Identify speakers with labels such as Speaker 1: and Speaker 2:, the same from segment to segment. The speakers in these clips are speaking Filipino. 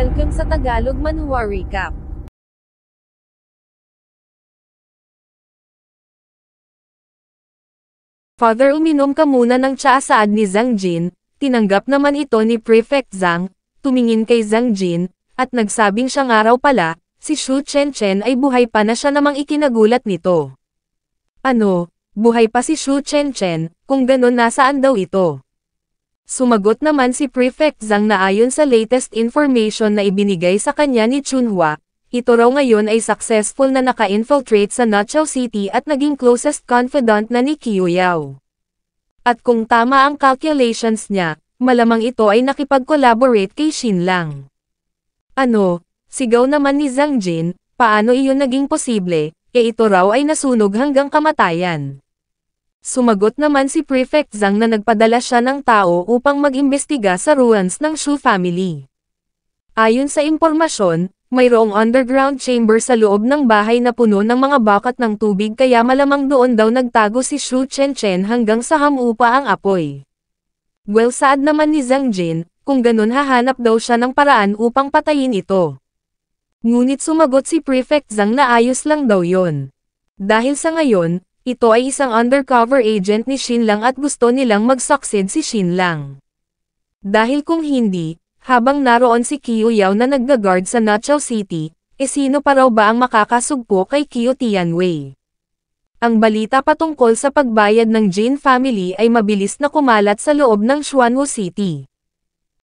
Speaker 1: Welcome sa Tagalog Manhwa Recap. Father, uminom ka muna ng tsaa saad ni Zhang Jin, tinanggap naman ito ni Prefect Zhang, tumingin kay Zhang Jin, at nagsabing siyang araw pala, si Shu Chen ay buhay pa na siya namang ikinagulat nito. Ano, buhay pa si Shu Chen, kung ganon nasaan daw ito? Sumagot naman si Prefect Zhang na ayon sa latest information na ibinigay sa kanya ni Chunhua, ito raw ngayon ay successful na naka-infiltrate sa Nochao City at naging closest confidant na ni Qiu Yao. At kung tama ang calculations niya, malamang ito ay nakipag-collaborate kay Xinlang. Ano, sigaw naman ni Zhang Jin, paano iyon naging posible, ito raw ay nasunog hanggang kamatayan. Sumagot naman si Prefect Zhang na nagpadala siya ng tao upang mag-imbestiga sa ruins ng Shu family. Ayon sa impormasyon, mayroong underground chamber sa loob ng bahay na puno ng mga bakat ng tubig kaya malamang doon daw nagtago si Shu Chen hanggang sa hamupa ang apoy. Well, saad naman ni Zhang Jin, kung ganun hahanap daw siya ng paraan upang patayin ito. Ngunit sumagot si Prefect Zhang na ayos lang daw yon. Dahil sa ngayon, ito ay isang undercover agent ni Xinlang at gusto nilang mag-succeed si Xinlang. Dahil kung hindi, habang naroon si Qiu Yao na nagga-guard sa Nochao City, sino pa raw ba ang makakasugpo kay Qiu Tianwei? Ang balita patungkol sa pagbayad ng Jin family ay mabilis na kumalat sa loob ng Xuanwu City.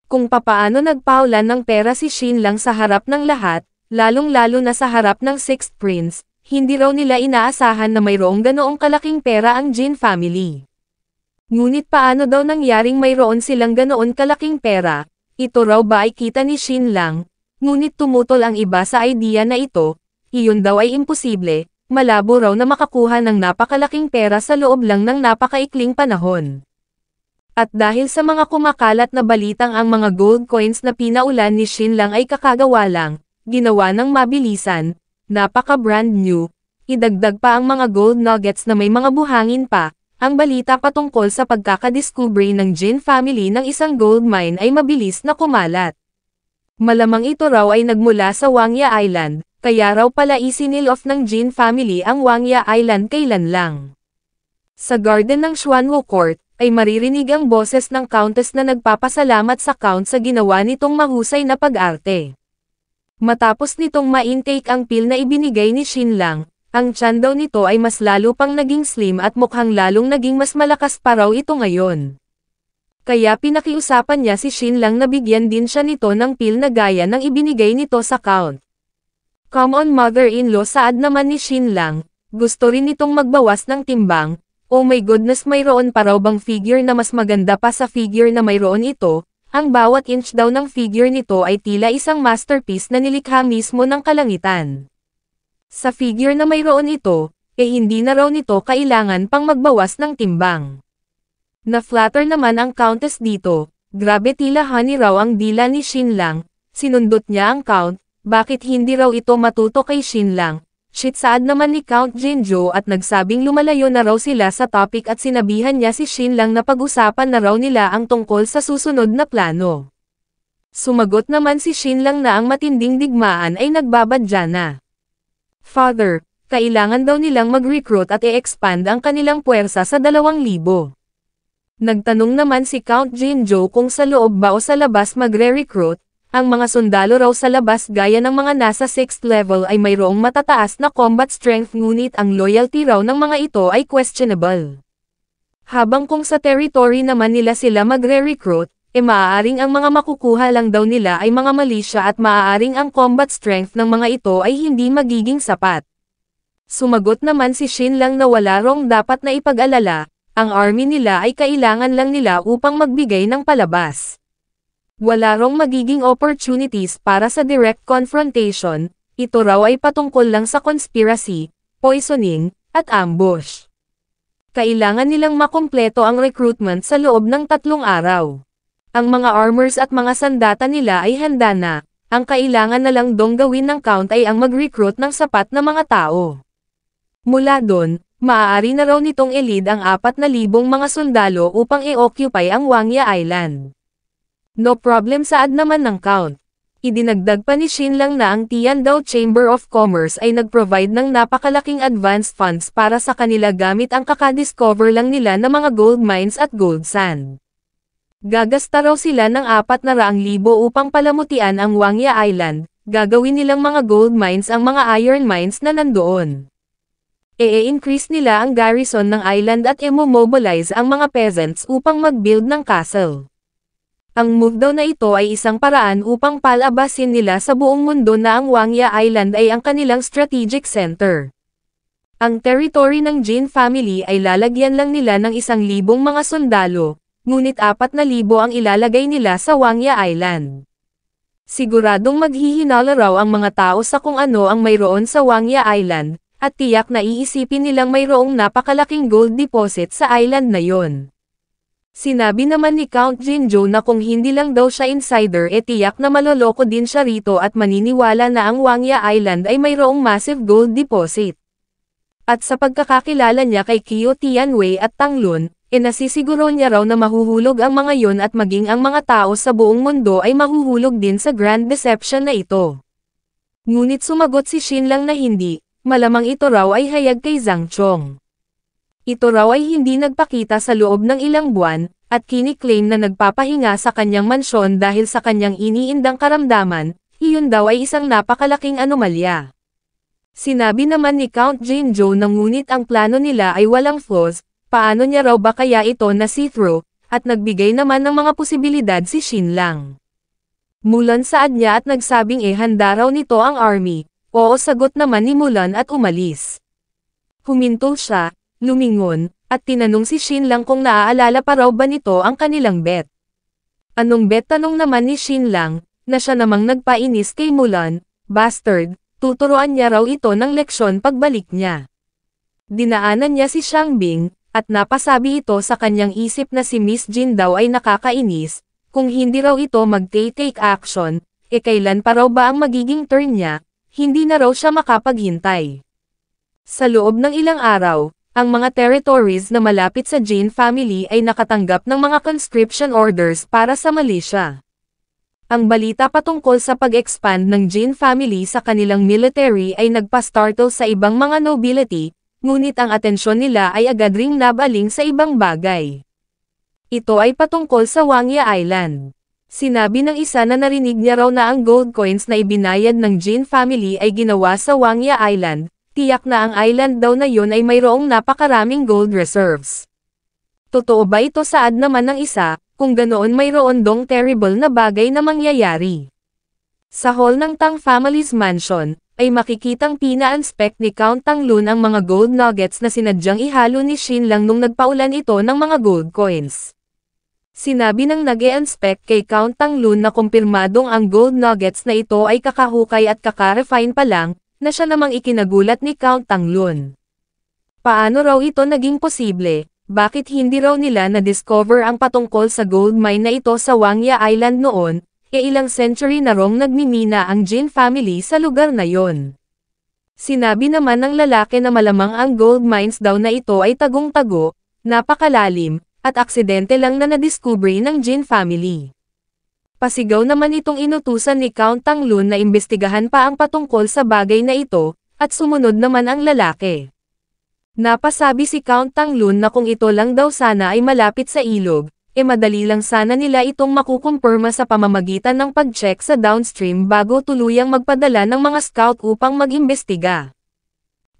Speaker 1: Kung papaano nagpaulan ng pera si Xinlang sa harap ng lahat, lalong-lalo na sa harap ng Sixth Prince, hindi raw nila inaasahan na mayroong ganoong kalaking pera ang Jin family. Ngunit paano daw nangyaring mayroon silang ganoon kalaking pera? Ito raw ba ay kita ni Xinlang? Ngunit tumutol ang iba sa idea na ito, iyon daw ay imposible, malabo raw na makakuha ng napakalaking pera sa loob lang ng napakaikling panahon. At dahil sa mga kumakalat na balitang ang mga gold coins na pinaulan ni Xinlang ay kakagawa lang, ginawa ng mabilisan, napaka-brand new, idagdag pa ang mga gold nuggets na may mga buhangin pa, ang balita patungkol sa pagkakadiskubre ng Jin family ng isang gold mine ay mabilis na kumalat. Malamang ito raw ay nagmula sa Wangya Island, kaya raw pala isinil off ng Jin family ang Wangya Island kailan lang. Sa garden ng Xuanwu Court, ay maririnig ang boses ng countess na nagpapasalamat sa count sa ginawa nitong mahusay na pag-arte. Matapos nitong ma-intake ang pill na ibinigay ni Xinlang, ang tiyan daw nito ay mas lalo pang naging slim at mukhang lalong naging mas malakas pa raw ito ngayon. Kaya pinakiusapan niya si Xinlang na bigyan din siya nito ng pill na gaya ng ibinigay nito sa count. Come on mother-in-law, saad naman ni Xinlang, gusto rin nitong magbawas ng timbang, oh my goodness, mayroon pa raw bang figure na mas maganda pa sa figure na mayroon ito? Ang bawat inch daw ng figure nito ay tila isang masterpiece na nilikha mismo ng kalangitan. Sa figure na mayroon ito, hindi na raw nito kailangan pang magbawas ng timbang. Na-flatter naman ang countess dito, grabe tila honey raw ang dila ni Xinlang, sinundot niya ang count, bakit hindi raw ito matuto kay Xinlang? Shit, saad naman ni Count Jinzhou at nagsabing lumalayo na raw sila sa topic at sinabihan niya si Xinlang na pag-usapan na raw nila ang tungkol sa susunod na plano. Sumagot naman si Xinlang na ang matinding digmaan ay nagbabadya na. Father, kailangan daw nilang mag-recruit at i-expand ang kanilang puwersa sa 2,000. Nagtanong naman si Count Jinzhou kung sa loob ba o sa labas magre-recruit. Ang mga sundalo raw sa labas gaya ng mga nasa 6th level ay mayroong matataas na combat strength, ngunit ang loyalty raw ng mga ito ay questionable. Habang kung sa territory naman nila sila magre-recruit, maaaring ang mga makukuha lang daw nila ay mga militia at maaaring ang combat strength ng mga ito ay hindi magiging sapat. Sumagot naman si Xinlang na wala rong dapat na ipag-alala, ang army nila ay kailangan lang nila upang magbigay ng palabas. Wala rong magiging opportunities para sa direct confrontation, ito raw ay patungkol lang sa conspiracy, poisoning, at ambush. Kailangan nilang makumpleto ang recruitment sa loob ng 3 araw. Ang mga armors at mga sandata nila ay handa na, ang kailangan na lang dong gawin ng count ay ang mag-recruit ng sapat na mga tao. Mula doon, maaari na raw nitong i-lead ang 4,000 mga sundalo upang i-occupy ang Wangya Island. No problem, saad naman ng count. Idinagdag pa ni Xinlang na ang Tiandao Chamber of Commerce ay nag-provide ng napakalaking advance funds para sa kanila gamit ang kakadiscover lang nila ng mga gold mines at gold sand. Gagasta raw sila ng 400,000 upang palamutian ang Wangya Island, gagawin nilang mga gold mines ang mga iron mines na nandoon. I-increase nila ang garrison ng island at i-mobilize ang mga peasants upang mag-build ng castle. Ang move daw na ito ay isang paraan upang palabasin nila sa buong mundo na ang Wangya Island ay ang kanilang strategic center. Ang territory ng Jin family ay lalagyan lang nila ng 1,000 mga sundalo, ngunit 4,000 ang ilalagay nila sa Wangya Island. Siguradong maghihinala raw ang mga tao sa kung ano ang mayroon sa Wangya Island, at tiyak na iisipin nilang mayroong napakalaking gold deposit sa island na yon. Sinabi naman ni Count Jinzhou na kung hindi lang daw siya insider tiyak na maloloko din siya rito at maniniwala na ang Wangya Island ay mayroong massive gold deposit. At sa pagkakakilala niya kay Qiu Tianwei at Tang Lun, nasisiguro niya raw na mahuhulog ang mga yon at maging ang mga tao sa buong mundo ay mahuhulog din sa grand deception na ito. Ngunit sumagot si Xinlang na hindi, malamang ito raw ay hayag kay Zhang Chong. Ito raw ay hindi nagpakita sa loob ng ilang buwan, at kiniklaim na nagpapahinga sa kanyang mansyon dahil sa kanyang iniindang karamdaman, iyon daw ay isang napakalaking anomalya. Sinabi naman ni Count Jinzhou na ngunit ang plano nila ay walang flaws, paano niya raw ba kaya ito na see-through, at nagbigay naman ng mga posibilidad si Xinlang. Mulan saad niya at nagsabing handa raw nito ang army, oo sagot naman ni Mulan at umalis. Humintol siya, lumingon, at tinanong si Xinlang kung naaalala pa raw ba nito ang kanilang bet. Anong bet tanong naman ni Xinlang, na siya namang nagpainis kay Mulan, bastard, tuturuan niya raw ito ng leksyon pagbalik niya. Dinaanan niya si Xiangbing, at napasabi ito sa kanyang isip na si Miss Jin daw ay nakakainis, kung hindi raw ito mag-take action, kailan pa raw ba ang magiging turn niya, hindi na raw siya makapaghintay. Sa loob ng ilang araw, ang mga territories na malapit sa Jin family ay nakatanggap ng mga conscription orders para sa Malaysia. Ang balita patungkol sa pag-expand ng Jin family sa kanilang military ay nagpa-startle sa ibang mga nobility, ngunit ang atensyon nila ay agad ring nabaling sa ibang bagay. Ito ay patungkol sa Wangya Island. Sinabi ng isa na narinig niya raw na ang gold coins na ibinayad ng Jin family ay ginawa sa Wangya Island, tiyak na ang island daw na yun ay mayroong napakaraming gold reserves. Totoo ba ito saad naman ng isa, kung ganoon mayroon dong terrible na bagay na mangyayari. Sa hall ng Tang family's mansion, ay makikitang pina-inspect ni Count Tang Lun ang mga gold nuggets na sinadyang ihalo ni Xinlang nung nagpaulan ito ng mga gold coins. Sinabi ng nag-e-inspect kay Count Tang Lun na kumpirmadong ang gold nuggets na ito ay kakahukay at kaka-refine pa lang, na siya namang ikinagulat ni Count Tang Lun. Paano raw ito naging posible? Bakit hindi raw nila na-discover ang patungkol sa gold mine na ito sa Wangya Island noon, ilang century na rong nagmimina ang Jin family sa lugar na yon. Sinabi naman ng lalaki na malamang ang gold mines daw na ito ay tagong-tago, napakalalim, at aksidente lang na nadiskubre ng Jin family. Pasigaw naman itong inutusan ni Count Tang Lun na imbestigahan pa ang patungkol sa bagay na ito, at sumunod naman ang lalaki. Napasabi si Count Tang Lun na kung ito lang daw sana ay malapit sa ilog, madali lang sana nila itong makukumpirma sa pamamagitan ng pag-check sa downstream bago tuluyang magpadala ng mga scout upang mag-imbestiga.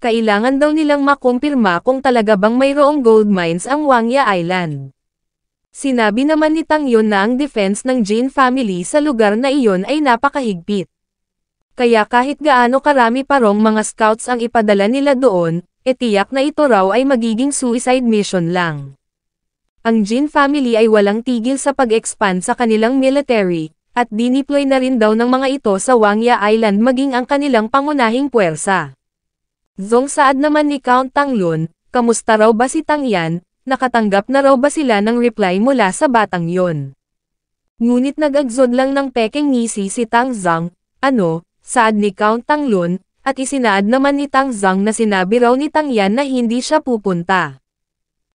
Speaker 1: Kailangan daw nilang makumpirma kung talaga bang mayroong gold mines ang Wangya Island. Sinabi naman ni Tang Yun na ang defense ng Jin family sa lugar na iyon ay napakahigpit. Kaya kahit gaano karami pa rong mga scouts ang ipadala nila doon, tiyak na ito raw ay magiging suicide mission lang. Ang Jin family ay walang tigil sa pag-expand sa kanilang military, at dineploy na rin daw ng mga ito sa Wangya Island maging ang kanilang pangunahing puwersa. Zong saad naman ni Count Tang Lun, kamusta raw ba si Tang Yan? Nakatanggap na raw ba sila ng reply mula sa batang yon? Ngunit nag-agzod lang ng pekeng ngisi si Tang Zhang, saad ni Count Tang Lun, at isinaad naman ni Tang Zhang na sinabi raw ni Tang Yan na hindi siya pupunta.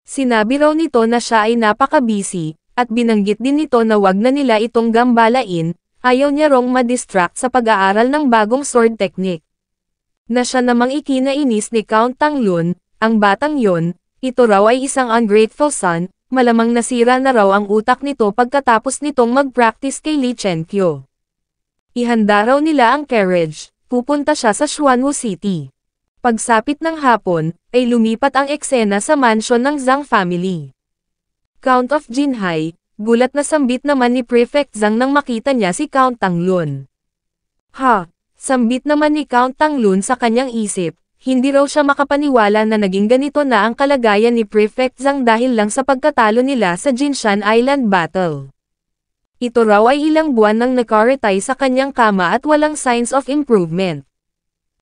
Speaker 1: Sinabi raw nito na siya ay napaka-busy, at binanggit din nito na wag na nila itong gambalain, ayaw niya rong madistract sa pag-aaral ng bagong sword technique. Na siya namang ikinainis ni Count Tanglun, ang batang yon, ito raw ay isang ungrateful son, malamang nasira na raw ang utak nito pagkatapos nitong mag-practice kay Li Chenkyo. Ihanda raw nila ang carriage, pupunta siya sa Xuanwu City. Pagsapit ng hapon, ay lumipat ang eksena sa mansion ng Zhang family. Count of Jinhai, gulat na sambit naman ni Prefect Zhang nang makita niya si Count Tanglun. Ha! Sambit naman ni Count Tanglun sa kanyang isip, hindi raw siya makapaniwala na naging ganito na ang kalagayan ni Prefect Zhang dahil lang sa pagkatalo nila sa Jinshan Island Battle. Ito raw ay ilang buwan nang nakaretay sa kanyang kama at walang signs of improvement.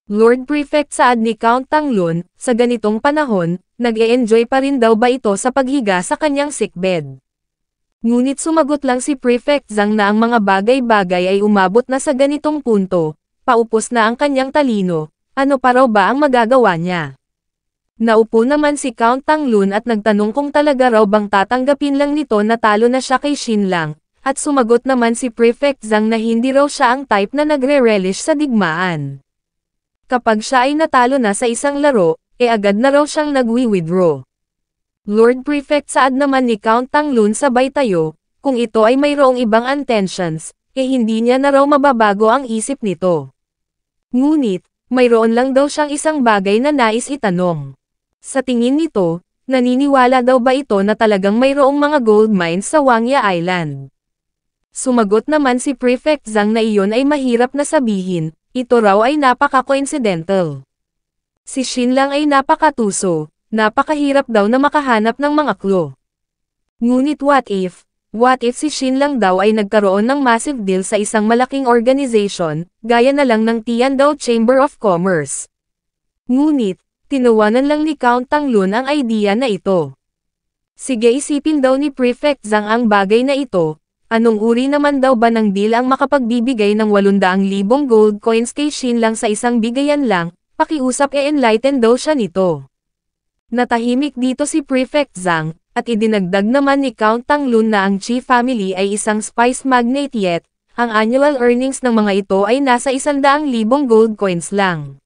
Speaker 1: Lord Prefect saad ni Count Tanglun, sa ganitong panahon, nag-e-enjoy pa rin daw ba ito sa paghiga sa kanyang sickbed? Ngunit sumagot lang si Prefect Zhang na ang mga bagay-bagay ay umabot na sa ganitong punto, paupos na ang kanyang talino, ano pa raw ba ang magagawa niya? Naupo naman si Count Tanglun at nagtanong kung talaga raw bang tatanggapin lang nito na talo na siya kay Xinlang, at sumagot naman si Prefect Zhang na hindi raw siya ang type na nagre-relish sa digmaan. Kapag siya ay natalo na sa isang laro, agad na raw siyang nagwi-withdraw. Lord Prefect saad naman ni Count Tanglun sabay tayo, kung ito ay mayroong ibang intentions, hindi niya na raw mababago ang isip nito. Ngunit, mayroon lang daw siyang isang bagay na nais itanong. Sa tingin nito, naniniwala daw ba ito na talagang mayroong mga gold mines sa Wangya Island? Sumagot naman si Prefect Zhang na iyon ay mahirap na sabihin. Ito raw ay napaka-coincidental. Si Xinlang ay napakatuso, napakahirap daw na makahanap ng mga clue. Ngunit what if si Xinlang daw ay nagkaroon ng massive deal sa isang malaking organization, gaya na lang ng Tiandao Chamber of Commerce? Ngunit, tinawanan lang ni Count Tanglun ang idea na ito. Sige isipin daw ni Prefect Zhang ang bagay na ito. Anong uri naman daw ba ng deal ang makapagbibigay ng 800,000 gold coins kay Xinlang sa isang bigayan lang, pakiusap enlighten daw siya nito. Natahimik dito si Prefect Zhang, at idinagdag naman ni Count Tanglun na ang Chi family ay isang spice magnate yet, ang annual earnings ng mga ito ay nasa 100,000 gold coins lang.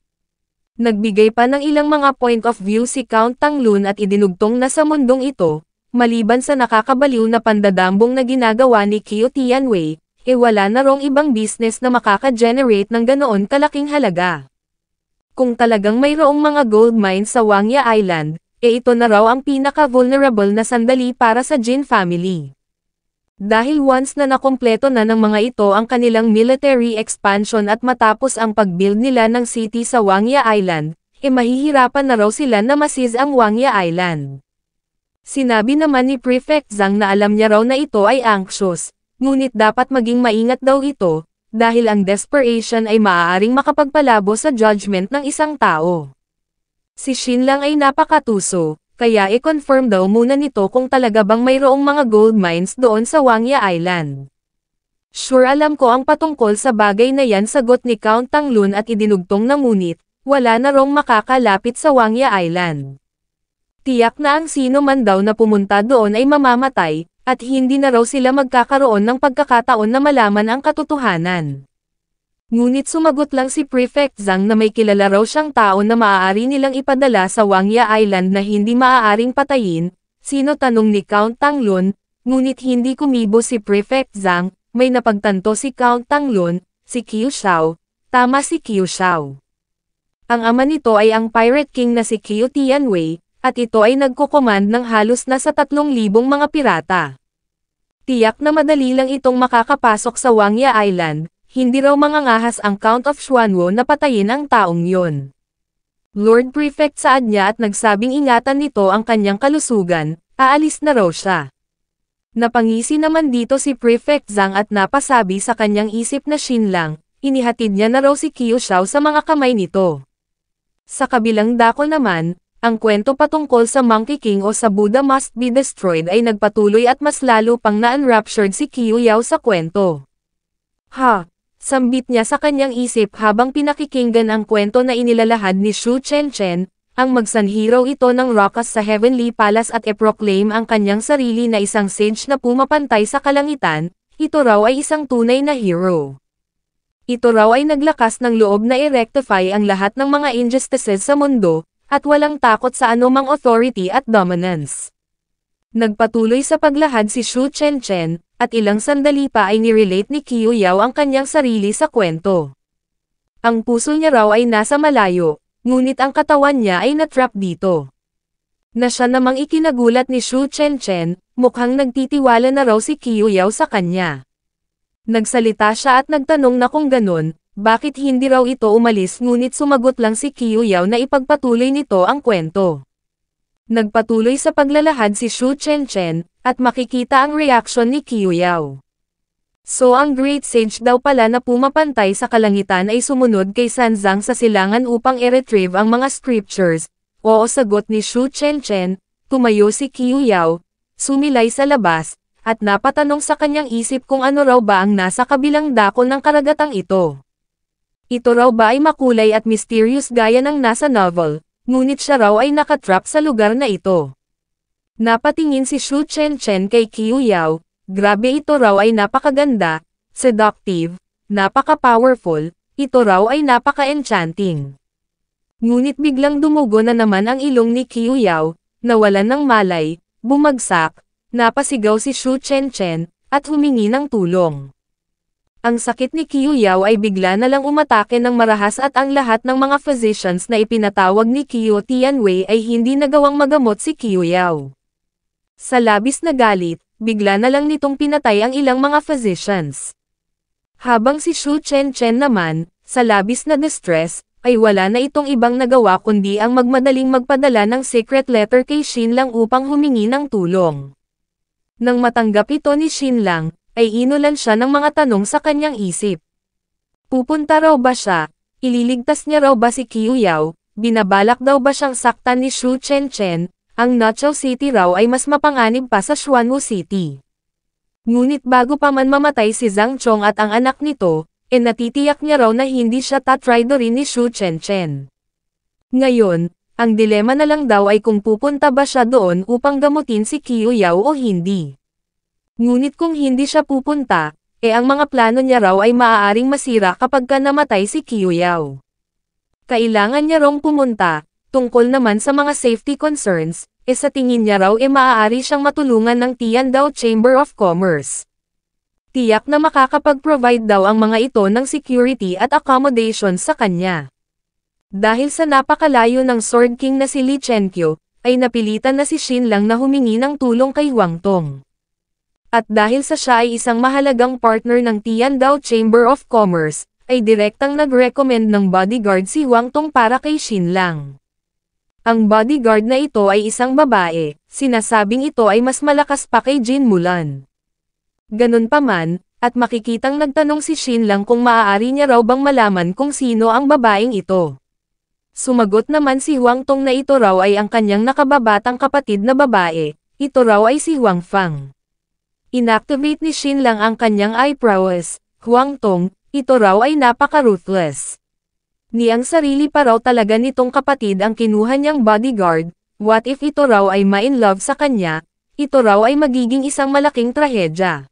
Speaker 1: Nagbigay pa ng ilang mga point of view si Count Tanglun at idinugtong na sa mundong ito, maliban sa nakakabaliw na pandadambong na ginagawa ni Qiu Tianwei, wala na rong ibang business na makaka-generate ng ganoon kalaking halaga. Kung talagang mayroong mga gold mines sa Wangya Island, ito na raw ang pinaka-vulnerable na sandali para sa Jin family. Dahil once na nakompleto na ng mga ito ang kanilang military expansion at matapos ang pag-build nila ng city sa Wangya Island, mahihirapan na raw sila na ma-seize ang Wangya Island. Sinabi naman ni Prefect Zhang na alam niya raw na ito ay anxious, ngunit dapat maging maingat daw ito, dahil ang desperation ay maaaring makapagpalabo sa judgment ng isang tao. Si Xinlang ay napakatuso, kaya i-confirm daw muna nito kung talaga bang mayroong mga gold mines doon sa Wangya Island. Sure alam ko ang patungkol sa bagay na yan sagot ni Count Tanglun at idinugtong na ngunit, wala na rong makakalapit sa Wangya Island. Tiyak na ang sino man daw na pumunta doon ay mamamatay, at hindi na raw sila magkakaroon ng pagkakataon na malaman ang katotohanan. Ngunit sumagot lang si Prefect Zhang na may kilala raw siyang tao na maaari nilang ipadala sa Wangya Island na hindi maaaring patayin, sino tanong ni Count Tanglun, ngunit hindi kumibo si Prefect Zhang, may napagtanto si Count Tanglun, si Qiu Xiao, tama si Qiu Xiao. Ang ama nito ay ang Pirate King na si Qiu Tianwei, at ito ay nagkukomand ng halos nasa 3,000 mga pirata. Tiyak na madali lang itong makakapasok sa Wangya Island, hindi raw mangangahas ang Count of Xuanwu na patayin ang taong yon. Lord Prefect saad niya at nagsabing ingatan nito ang kanyang kalusugan, aalis na raw siya. Napangisi naman dito si Prefect Zhang at napasabi sa kanyang isip na Xinlang, inihatid niya na raw si Qiu Xiao sa mga kamay nito. Sa kabilang dako naman, ang kwento patungkol sa Monkey King o sa Buddha Must Be Destroyed ay nagpatuloy at mas lalo pang na-enraptured si Qiu Yao sa kwento. Ha! Sambit niya sa kanyang isip habang pinakikinggan ang kwento na inilalahad ni Shu Chenchen, ang magsanhiraw ito ng Rokas sa Heavenly Palace at e-proclaim ang kanyang sarili na isang sage na pumapantay sa kalangitan, ito raw ay isang tunay na hero. Ito raw ay naglakas ng loob na i-rectify ang lahat ng mga injustices sa mundo, at walang takot sa anumang authority at dominance. Nagpatuloy sa paglahad si Xu Chenchen, at ilang sandali pa ay nirelate ni Qiu Yao ang kanyang sarili sa kwento. Ang puso niya raw ay nasa malayo, ngunit ang katawan niya ay natrap dito. Na siya namang ikinagulat ni Xu Chenchen, mukhang nagtitiwala na raw si Qiu Yao sa kanya. Nagsalita siya at nagtanong na kung ganun, bakit hindi raw ito umalis ngunit sumagot lang si Qiu Yao na ipagpatuloy nito ang kwento. Nagpatuloy sa paglalahad si Xu Chenchen, at makikita ang reaksyon ni Qiu Yao. So ang Great Sage daw pala na pumapantay sa kalangitan ay sumunod kay Sanzang sa silangan upang i-retrieve ang mga scriptures. Oo, sagot ni Xu Chenchen. Tumayo si Qiu Yao, sumilay sa labas, at napatanong sa kanyang isip kung ano raw ba ang nasa kabilang dako ng karagatang ito. Ito raw ba ay makulay at mysterious gaya ng nasa novel, ngunit siya raw ay nakatrap sa lugar na ito. Napatingin si Xu Chenchen kay Qiu Yao, grabe ito raw ay napakaganda, seductive, napaka-powerful, ito raw ay napaka-enchanting. Ngunit biglang dumugo na naman ang ilong ni Qiu Yao, nawalan ng malay, bumagsak, napasigaw si Xu Chenchen, at humingi ng tulong. Ang sakit ni Qiu Yao ay bigla na lang umatake ng marahas at ang lahat ng mga physicians na ipinatawag ni Qiu Tianwei ay hindi nagawang magamot si Qiu Yao. Sa labis na galit, bigla na lang nitong pinatay ang ilang mga physicians. Habang si Xu Chenchen naman, sa labis na distress, ay wala na itong ibang nagawa kundi ang magmadaling magpadala ng secret letter kay Xinlang upang humingi ng tulong. Nang matanggap ito ni Xinlang, ay inulan siya ng mga tanong sa kanyang isip. Pupunta raw ba siya? Ililigtas niya raw ba si Qiu Yao? Binabalak daw ba siyang saktan ni Xu Chenchen? Ang Nochao City raw ay mas mapanganib pa sa Xuanwu City. Ngunit bago pa man mamatay si Zhang Chong at ang anak nito, natitiyak niya raw na hindi siya tatraidorin ni Xu Chenchen. Ngayon, ang dilema na lang daw ay kung pupunta ba siya doon upang gamutin si Qiu Yao o hindi. Ngunit kung hindi siya pupunta, ang mga plano niya raw ay maaaring masira kapag ka namatay si Qiu Yao. Kailangan niya raw pumunta, tungkol naman sa mga safety concerns, sa tingin niya raw maaari siyang matulungan ng Tiandao Chamber of Commerce. Tiyak na makakapag-provide daw ang mga ito ng security at accommodation sa kanya. Dahil sa napakalayo ng Sword King na si Li Chenkyo, ay napilitan na si Xinlang na humingi ng tulong kay Huang Tong. At dahil sa siya ay isang mahalagang partner ng Tiandao Chamber of Commerce, ay direktang nag-recommend ng bodyguard si Huang Tong para kay Xinlang. Ang bodyguard na ito ay isang babae, sinasabing ito ay mas malakas pa kay Jin Mulan. Ganun pa man, at makikitang nagtanong si Xinlang kung maaari niya raw bang malaman kung sino ang babaeng ito. Sumagot naman si Huang Tong na ito raw ay ang kanyang nakababatang kapatid na babae, ito raw ay si Huang Fang. Inactivate ni Xinlang ang kanyang eye prowess, Huang Tong, ito raw ay napaka-ruthless. Ni ang sarili pa raw talaga nitong kapatid ang kinuha niyang bodyguard, what if ito raw ay ma-in love sa kanya, ito raw ay magiging isang malaking trahedya.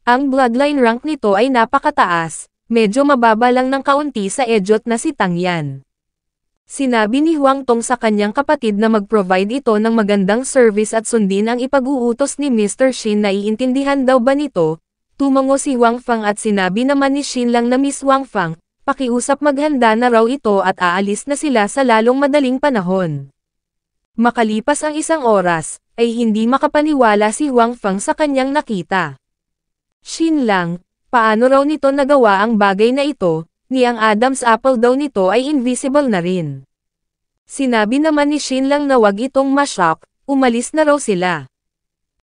Speaker 1: Ang bloodline rank nito ay napakataas, medyo mababa lang ng kaunti sa edyot na si Tang Yan. Sinabi ni Huang Tong sa kanyang kapatid na mag-provide ito ng magandang service at sundin ang ipag-uutos ni Mr. Xin na iintindihan daw ba nito. Tumango si Huang Fang at sinabi naman ni Xinlang na Miss Huang Fang, pakiusap maghanda na raw ito at aalis na sila sa lalong madaling panahon. Makalipas ang isang oras, ay hindi makapaniwala si Huang Fang sa kanyang nakita. Xinlang, paano raw nito nagawa ang bagay na ito? Ni ang Adam's apple daw nito ay invisible na rin. Sinabi naman ni Xinlang na wag itong ma-shock, umalis na raw sila.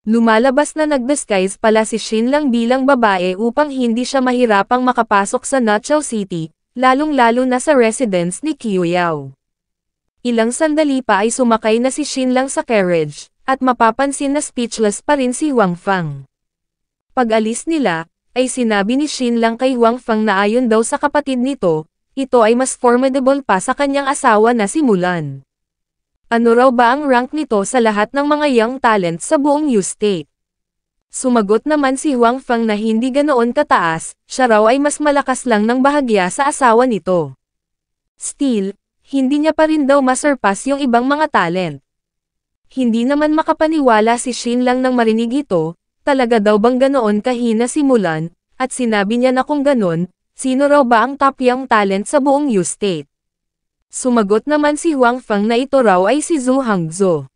Speaker 1: Lumalabas na nag-disguise pala si Xinlang bilang babae upang hindi siya mahirapang makapasok sa Nochao City, lalong-lalo na sa residence ni Qiu Yao. Ilang sandali pa ay sumakay na si Xinlang sa carriage, at mapapansin na speechless pa rin si Huang Fang. Pag-alis nila, ay sinabi ni Xinlang kay Huang Fang na ayon daw sa kapatid nito, ito ay mas formidable pa sa kanyang asawa na si Mulan. Ano raw ba ang rank nito sa lahat ng mga young talent sa buong Yu State? Sumagot naman si Huang Fang na hindi ganoon kataas, siya raw ay mas malakas lang ng bahagya sa asawa nito. Still, hindi niya pa rin daw masurpass yung ibang mga talent. Hindi naman makapaniwala si Shin Lang nang marinig ito, talaga daw bang ganoon kahina si Mulan, at sinabi niya na kung ganon, sino raw ba ang top young talent sa buong Yu State? Sumagot naman si Huang Fang na ito raw ay si Zhu Hangzhou.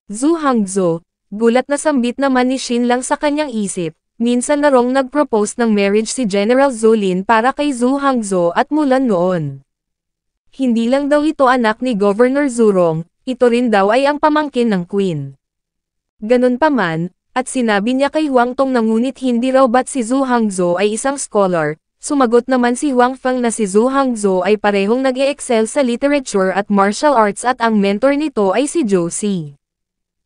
Speaker 1: Zhu Hangzhou, gulat na sambit naman ni Shin Lang sa kanyang isip, minsan na rong nag-propose ng marriage si General Zhou Lin para kay Zhu Hangzhou at Mulan noon. Hindi lang daw ito anak ni Governor Zhu Rong, ito rin daw ay ang pamangkin ng Queen. Ganun pa man, at sinabi niya kay Huang Tong na ngunit hindi raw ba't si Zhu Hangzhou ay isang scholar, sumagot naman si Huang Fang na si Zhu Hangzhou ay parehong nag-e-excel sa literature at martial arts at ang mentor nito ay si Zhou Si.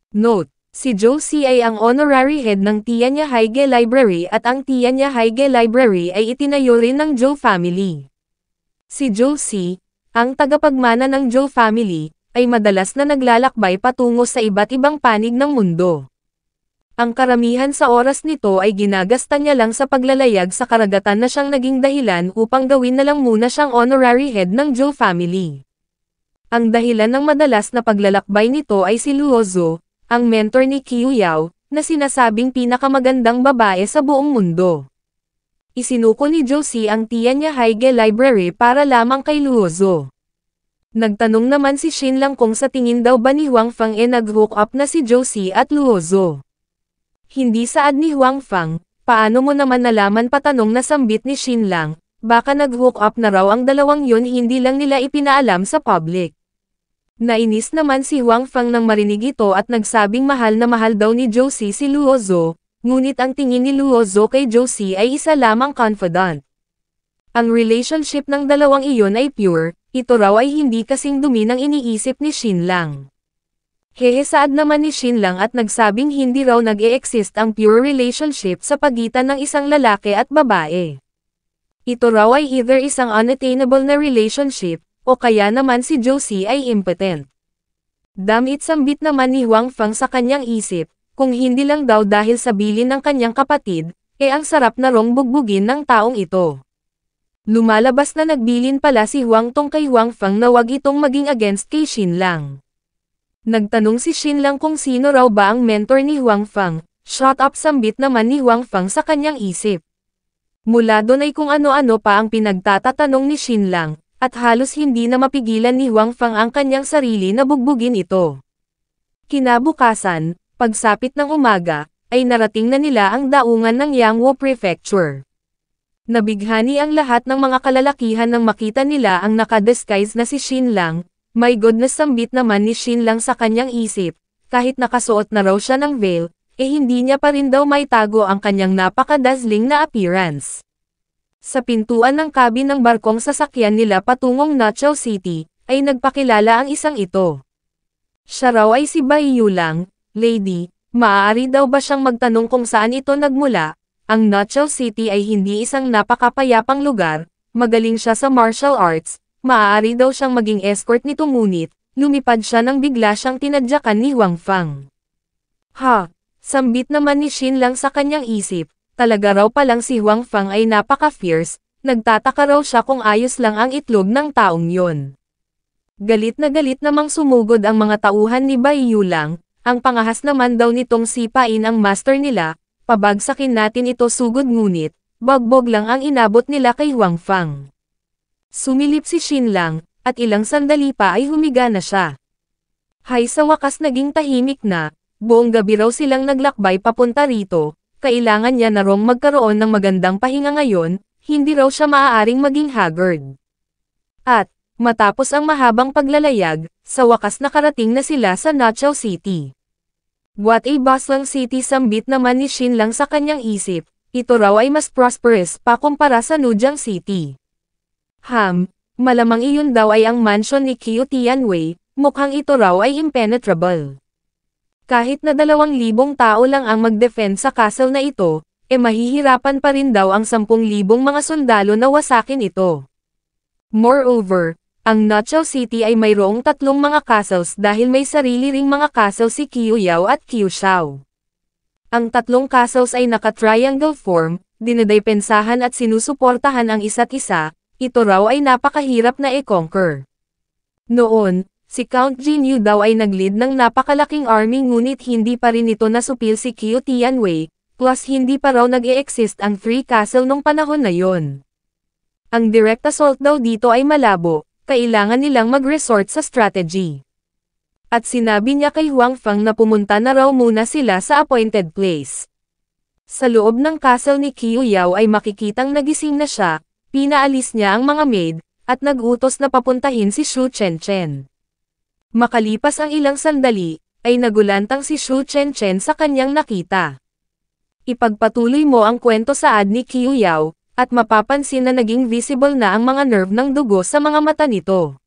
Speaker 1: Note: si Zhou Si ay ang honorary head ng Tianya Haige Library at ang Tianya Haige Library ay itinayo rin ng Zhou family. Si Zhou Si, ang tagapagmana ng Zhou family, ay madalas na naglalakbay patungo sa iba't ibang panig ng mundo. Ang karamihan sa oras nito ay ginagasta niya lang sa paglalayag sa karagatan na siyang naging dahilan upang gawin na lang muna siyang honorary head ng Zhou family. Ang dahilan ng madalas na paglalakbay nito ay si Luo Zhou, ang mentor ni Qiu Yao, na sinasabing pinakamagandang babae sa buong mundo. Isinuko ni Zhou Si ang Tianya Haige Library para lamang kay Luo Zhou. Nagtanong naman si Shin Lang kung sa tingin daw ba ni Huang Fang nag-hook up na si Zhou Si at Luo Zhou. Hindi saad ni Huang Fang, paano mo naman nalaman patanong na sambit ni Shin Lang, baka nag-hook up na raw ang dalawang yun hindi lang nila ipinaalam sa public. Nainis naman si Huang Fang nang marinig ito at nagsabing mahal na mahal daw ni Zhou Si Luo Zhou, ngunit ang tingin ni Luo Zhou kay Zhou Si ay isa lamang confidant. Ang relationship ng dalawang iyon ay pure, ito raw ay hindi kasing dumi ng iniisip ni Shin Lang. Hehesaad naman ni Shin Lang at nagsabing hindi raw nag-e-exist ang pure relationship sa pagitan ng isang lalaki at babae. Ito raw ay either isang unattainable na relationship, o kaya naman si Zhou Si ay impotent. Damit sambit naman ni Huang Fang sa kanyang isip, kung hindi lang daw dahil sa bilin ng kanyang kapatid, ang sarap na rong bugbugin ng taong ito. Lumalabas na nagbilin pala si Huang Tong kay Huang Fang na wag itong maging against kay Shin Lang. Nagtanong si Shin Lang kung sino raw ba ang mentor ni Huang Fang, shut up sambit naman ni Huang Fang sa kanyang isip. Mula doon ay kung ano-ano pa ang pinagtatatanong ni Shin Lang, at halos hindi na mapigilan ni Huang Fang ang kanyang sarili na bugbugin ito. Kinabukasan, pagsapit ng umaga, ay narating na nila ang daungan ng Yangwo Prefecture. Nabighani ang lahat ng mga kalalakihan nang makita nila ang nakadisguise na si Shin Lang. My goodness sambit naman ni Shin Lang sa kanyang isip, kahit nakasuot na raw siya ng veil, hindi niya pa rin daw maitago ang kanyang napaka-dazzling na appearance. Sa pintuan ng cabin ng barkong sasakyan nila patungong Nachao City, ay nagpakilala ang isang ito. Siya raw ay si Bai Yu Lang, Lady, maaari daw ba siyang magtanong kung saan ito nagmula? Ang Nachao City ay hindi isang napakapayapang lugar, magaling siya sa martial arts, maaari daw siyang maging escort nito ngunit, lumipad siya nang bigla siyang tinadyakan ni Huang Fang. Ha! Sambit naman ni Shin Lang sa kanyang isip, talaga raw palang si Huang Fang ay napaka-fierce, nagtataka raw siya kung ayos lang ang itlog ng taong yon. Galit namang sumugod ang mga tauhan ni Bai Yu Lang, ang pangahas naman daw nitong sipain ang master nila, pabagsakin natin ito sugod ngunit, bagbog lang ang inabot nila kay Huang Fang. Sumilip si Shin Lang, at ilang sandali pa ay humiga na siya. Hay sa wakas naging tahimik na, buong gabi raw silang naglakbay papunta rito, kailangan niya na rong magkaroon ng magandang pahinga ngayon, hindi raw siya maaaring maging haggard. At, matapos ang mahabang paglalayag, sa wakas nakarating na sila sa Nachao City. What a bustling city sambit naman ni Shin Lang sa kanyang isip, ito raw ay mas prosperous pa kumpara sa Nujiang City. Malamang iyon daw ay ang mansion ni Qiu Tianwei, mukhang ito raw ay impenetrable. Kahit na 2,000 tao lang ang mag-defend sa castle na ito, mahihirapan pa rin daw ang 10,000 mga sundalo na wasakin ito. Moreover, ang Nachao City ay mayroong 3 mga castles dahil may sarili ring mga castle si Qiu Yao at Qiu Shao. Ang tatlong castles ay naka-triangle form, dinidepensahan at sinusuportahan ang isa't isa, ito raw ay napakahirap na i-conquer. Noon, si Count Jinyu daw ay nag-lead ng napakalaking army ngunit hindi pa rin ito nasupil si Qiu Tianwei, plus hindi pa raw nag-e-exist ang Three Castle nung panahon na yon. Ang direct assault daw dito ay malabo, kailangan nilang mag-resort sa strategy. At sinabi niya kay Huang Fang na pumunta na raw muna sila sa appointed place. Sa loob ng castle ni Qiu Yao ay makikitang nagising na siya, pinaalis niya ang mga maid, at nag-utos na papuntahin si Shu Chenchen. Makalipas ang ilang sandali, ay nagulantang si Shu Chenchen sa kanyang nakita. Ipagpatuloy mo ang kwento sa ad ni Qiu Yao, at mapapansin na naging visible na ang mga nerve ng dugo sa mga mata nito.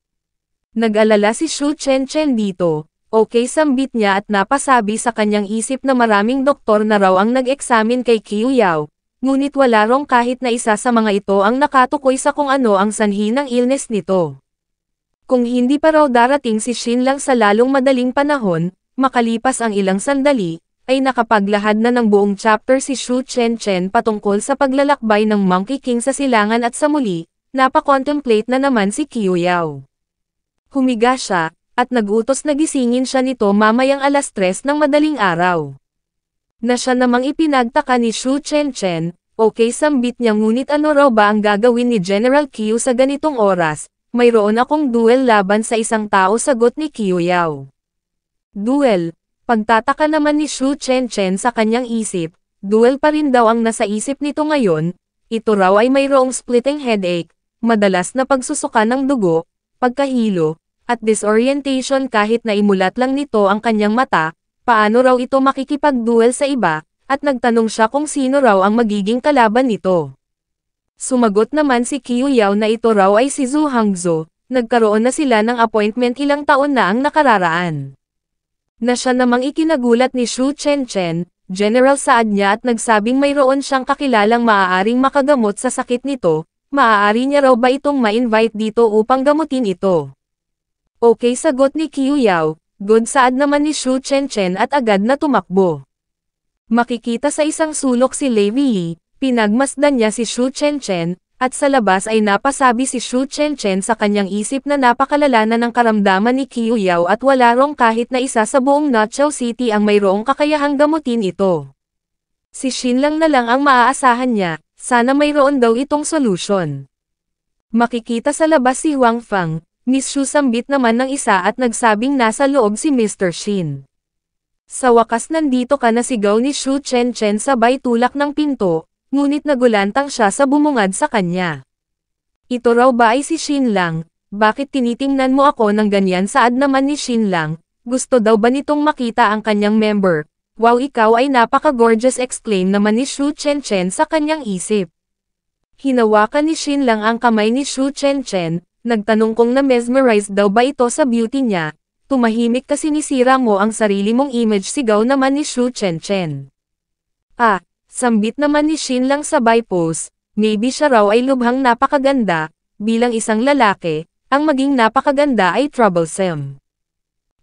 Speaker 1: Nag-alala si Shu Chenchen dito, okay sambit niya at napasabi sa kanyang isip na maraming doktor na raw ang nag-examine kay Qiu Yao, ngunit wala rong kahit na isa sa mga ito ang nakatukoy sa kung ano ang sanhi ng illness nito. Kung hindi pa raw darating si Shin Lang sa lalong madaling panahon, makalipas ang ilang sandali, ay nakapaglahad na ng buong chapter si Shu Chenchen patungkol sa paglalakbay ng Monkey King sa silangan at sa muli, napakontemplate na naman si Qiu Yao. Humiga siya, at nag-utos na gisingin siya nito mamayang 3:00 ng madaling araw. Na siya namang ipinagtaka ni Shu Chenchen, okay sambit niya ngunit ano raw ba ang gagawin ni General Qiu sa ganitong oras, mayroon akong duel laban sa isang tao sagot ni Qiu Yao. Duel, pagtataka naman ni Shu Chenchen sa kanyang isip, duel pa rin daw ang nasa isip nito ngayon, ito raw ay mayroong splitting headache, madalas na pagsusuka ng dugo, pagkahilo, at disorientation kahit na imulat lang nito ang kanyang mata, paano raw ito makikipag-duel sa iba, at nagtanong siya kung sino raw ang magiging kalaban nito. Sumagot naman si Qiu Yao na ito raw ay si Zhu Hangzhou, nagkaroon na sila ng appointment ilang taon na ang nakararaan. Na siya namang ikinagulat ni Shu Chenchen, general saad niya at nagsabing mayroon siyang kakilalang maaaring makagamot sa sakit nito, maaari niya raw ba itong ma-invite dito upang gamutin ito? Okay sagot ni Qiu Yao, good saad naman ni Shu Chenchen at agad na tumakbo. Makikita sa isang sulok si Lei Yi, pinagmasdan niya si Shu Chenchen, at sa labas ay napasabi si Shu Chenchen sa kanyang isip na napakalala na ng karamdaman ni Qiu Yao at wala rong kahit na isa sa buong Notchow City ang mayroong kakayahang gamutin ito. Si Shin Lang na lang ang maaasahan niya, sana mayroon daw itong solution. Makikita sa labas si Huang Fang, Miss Shu sambit naman ng isa at nagsabing nasa loob si Mr. Shin. Sa wakas nandito ka na sigaw ni Shu Chenchen sabay tulak ng pinto, ngunit nagulantang siya sa bumungad sa kanya. Ito raw ba ay si Shin Lang, bakit tinitingnan mo ako ng ganyan saad naman ni Shin Lang, gusto daw ba nitong makita ang kanyang member? Wow ikaw ay napaka-gorgeous exclaim naman ni Shu Chenchen sa kanyang isip. Hinawakan ni Shin Lang ang kamay ni Shu Chenchen, nagtanong kung na-mesmerized daw ba ito sa beauty niya, tumahimik kasi sinisira mo ang sarili mong image sigaw naman ni Shu Chenchen. Ah, sambit naman ni Shin Lang sabay pose, maybe siya raw ay lubhang napakaganda, bilang isang lalaki, ang maging napakaganda ay troublesome.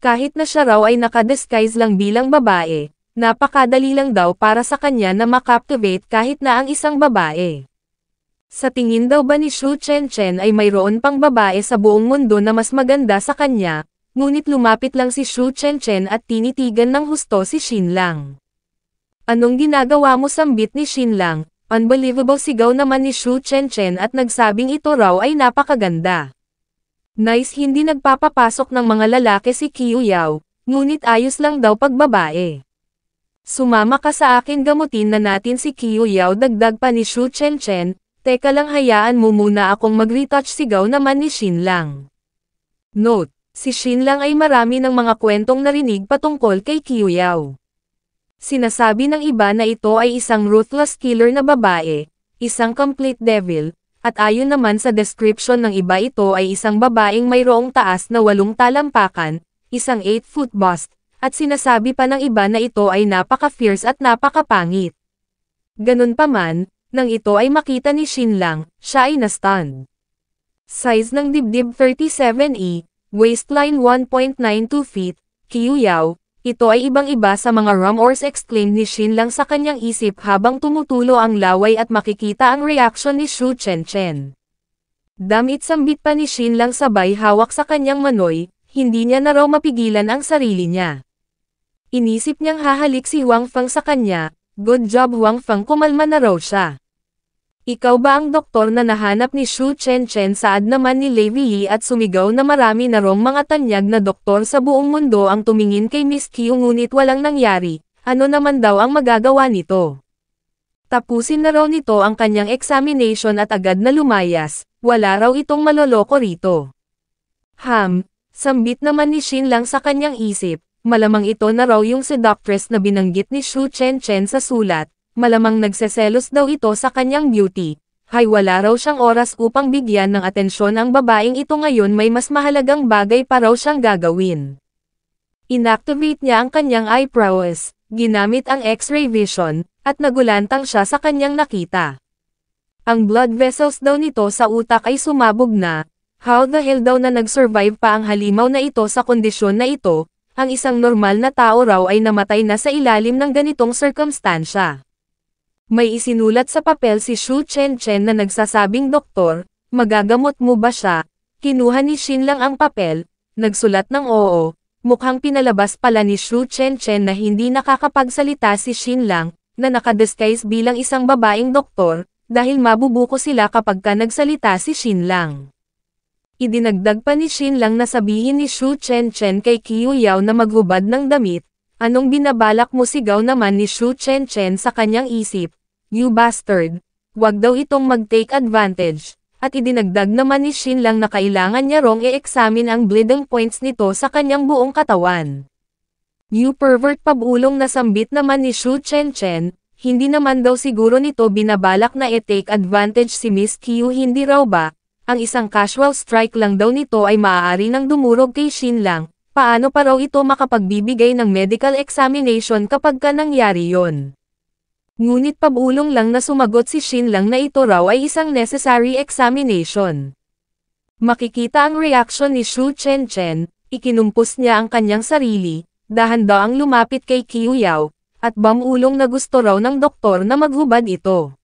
Speaker 1: Kahit na siya raw ay nakadisguise lang bilang babae, napakadali lang daw para sa kanya na makaptivate kahit na ang isang babae. Sa tingin daw ba ni Shu Chenchen ay mayroon pang babae sa buong mundo na mas maganda sa kanya, ngunit lumapit lang si Shu Chenchen at tinitigan ng husto si Shin Lang. Anong ginagawa mo sambit ni Shin Lang? Unbelievable sigaw naman ni Shu Chenchen at nagsabing ito raw ay napakaganda. Nice hindi nagpapapasok ng mga lalaki si Qiu Yao, ngunit ayos lang daw pag babae. Sumama ka sa akin gamutin na natin si Qiu Yao dagdag pa ni Shu Chenchen, teka lang hayaan mo muna akong mag-retouch sigaw naman ni Shin Lang. Note, si Shin Lang ay marami ng mga kwentong narinig patungkol kay Qiu Yao. Sinasabi ng iba na ito ay isang ruthless killer na babae, isang complete devil, at ayon naman sa description ng iba ito ay isang babaeng mayroong taas na 8 talampakan, isang 8-foot bust, at sinasabi pa ng iba na ito ay napaka-fierce at napakapangit. Ganun pa man, nang ito ay makita ni Shin Lang, siya ay na-stunned. Size ng dibdib 37E, waistline 1.92 feet, Qiu Yao, Ito ay ibang-iba sa mga rumors, exclaimed ni Shin Lang sa kanyang isip habang tumutulo ang laway at makikita ang reaksyon ni Shu Chen. Damit sambit pa ni Shin Lang sabay hawak sa kanyang manoy, hindi niya na raw mapigilan ang sarili niya. Inisip niyang hahalik si Huang Feng sa kanya, good job Huang Feng, kumalma na raw siya. Ikaw ba ang doktor na nahanap ni Shu Chen? Saad naman ni Lei Yi at sumigaw na marami na rong mga tanyag na doktor sa buong mundo ang tumingin kay Miss Qiu ngunit walang nangyari, ano naman daw ang magagawa nito? Tapusin na raw nito ang kanyang examination at agad na lumayas, wala raw itong maloloko rito. Sambit naman ni Shin Lang sa kanyang isip, malamang ito na raw yung seductress na binanggit ni Shu Chen sa sulat. Malamang nagseselos daw ito sa kanyang beauty. Wala raw siyang oras upang bigyan ng atensyon ang babaeng ito ngayon, may mas mahalagang bagay pa raw siyang gagawin. Inactivate niya ang kanyang eyebrows, ginamit ang X-ray vision, at nagulantang siya sa kanyang nakita. Ang blood vessels daw nito sa utak ay sumabog na. How the hell daw na nag-survive pa ang halimaw na ito sa kondisyon na ito? Ang isang normal na tao raw ay namatay na sa ilalim ng ganitong sirkumstansya. May isinulat sa papel si Shu Chen na nagsasabing, "Doktor, magagamot mo ba siya?" Kinuha ni Shin Lang ang papel, nagsulat ng oo. Mukhang pinalabas pala ni Shu Chen na hindi nakakapagsalita si Shin Lang, na nakadisguise bilang isang babaeng doktor, dahil mabubuko sila kapag nagsalita si Shin Lang. Idinagdag pa ni Shin Lang na sabihin ni Shu Chen kay Qiu Yao na maghubad ng damit. Anong binabalak mo, sigaw naman ni Shu Chen sa kanyang isip, "You bastard, wag daw itong mag-take advantage," at idinagdag naman ni Shin Lang na kailangan niya rong i-examine ang bleeding points nito sa kanyang buong katawan. "You pervert," pabulong na sambit naman ni Shu Chen, hindi naman daw siguro nito binabalak na i-take advantage si Miss Qiu, hindi raw ba? Ang isang casual strike lang daw nito ay maaari nang dumurog kay Shin Lang. Paano pa raw ito makapagbibigay ng medical examination kapag nangyari yon? Ngunit pabulong lang na sumagot si Shin Lang na ito raw ay isang necessary examination. Makikita ang reaksyon ni Shu Chen, ikinumpos niya ang kanyang sarili, dahan-dahang lumapit kay Qiu Yao, at bamulong na gusto raw ng doktor na maghubad ito.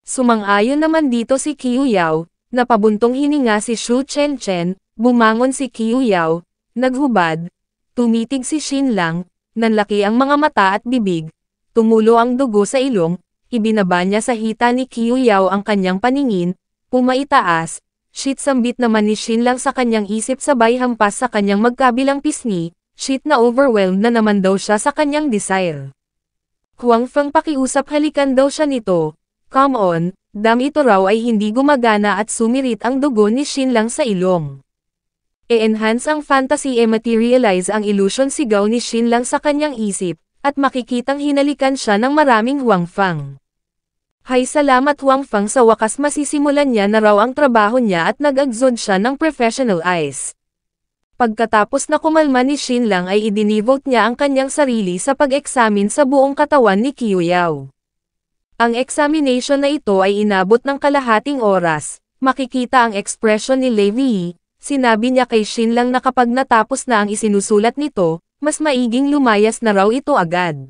Speaker 1: Sumang-ayon naman dito si Qiu Yao, napabuntong hininga si Shu Chen, bumangon si Qiu Yao, naghubad, tumitig si Shin Lang, nanlaki ang mga mata at bibig, tumulo ang dugo sa ilong, ibinaba niya sa hita ni Qiu Yao ang kanyang paningin, pumaitaas, shit, sambit naman ni Shin Lang sa kanyang isip sabay hampas sa kanyang magkabilang pisngi, shit na overwhelmed na naman daw siya sa kanyang desire. Huang Feng, pakiusap, halikan daw siya nito, come on, ito raw ay hindi gumagana at sumirit ang dugo ni Shin Lang sa ilong. E-enhance ang fantasy, materialize ang illusion, sigaw ni Shin Lang sa kanyang isip, at makikitang hinalikan siya ng maraming Huang Feng. Salamat Huang Feng, sa wakas masisimulan niya na raw ang trabaho niya at nag-exude siya ng professional eyes. Pagkatapos na kumalma ni Shin Lang ay idinivote niya ang kanyang sarili sa pag-examine sa buong katawan ni Qiu Yao. Ang examination na ito ay inabot ng kalahating oras, makikita ang ekspresyon ni Lei Yi. Sinabi niya kay Shin Lang na kapag natapos na ang isinusulat nito, mas maiging lumayas na raw ito agad.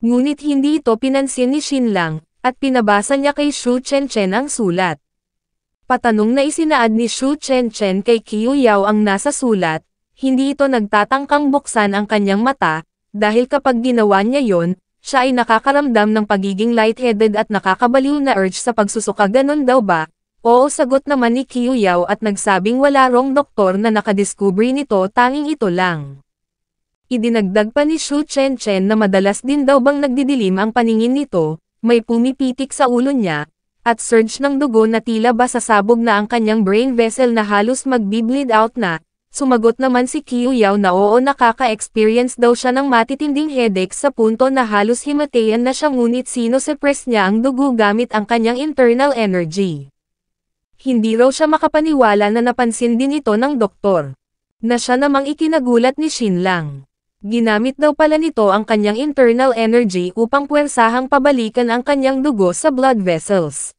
Speaker 1: Ngunit hindi ito pinansin ni Shin Lang, at pinabasa niya kay Shu Chen ang sulat. Patanong na isinaad ni Shu Chen kay Qiu Yao ang nasa sulat, hindi ito nagtatangkang buksan ang kanyang mata, dahil kapag ginawa niya yon, siya ay nakakaramdam ng pagiging lightheaded at nakakabaliw na urge sa pagsusuka. Ganon daw ba? Oo, sagot naman ni Qiu Yao at nagsabing wala rong doktor na nakadiskubre nito, tanging ito lang. Idinagdag pa ni Shu Chen na madalas din daw bang nagdidilim ang paningin nito, may pumipitik sa ulo niya, at surge ng dugo na tila ba sasabog na ang kanyang brain vessel na halos magbi-bleed out na. Sumagot naman si Qiu Yao na oo, nakaka-experience daw siya ng matitinding headache sa punto na halos himatayan na siya, ngunit sino-suppress niya ang dugo gamit ang kanyang internal energy. Hindi raw siya makapaniwala na napansin din ito ng doktor. Na siya namang ikinagulat ni Shin Lang. Ginamit daw pala nito ang kanyang internal energy upang puwersahang pabalikan ang kanyang dugo sa blood vessels.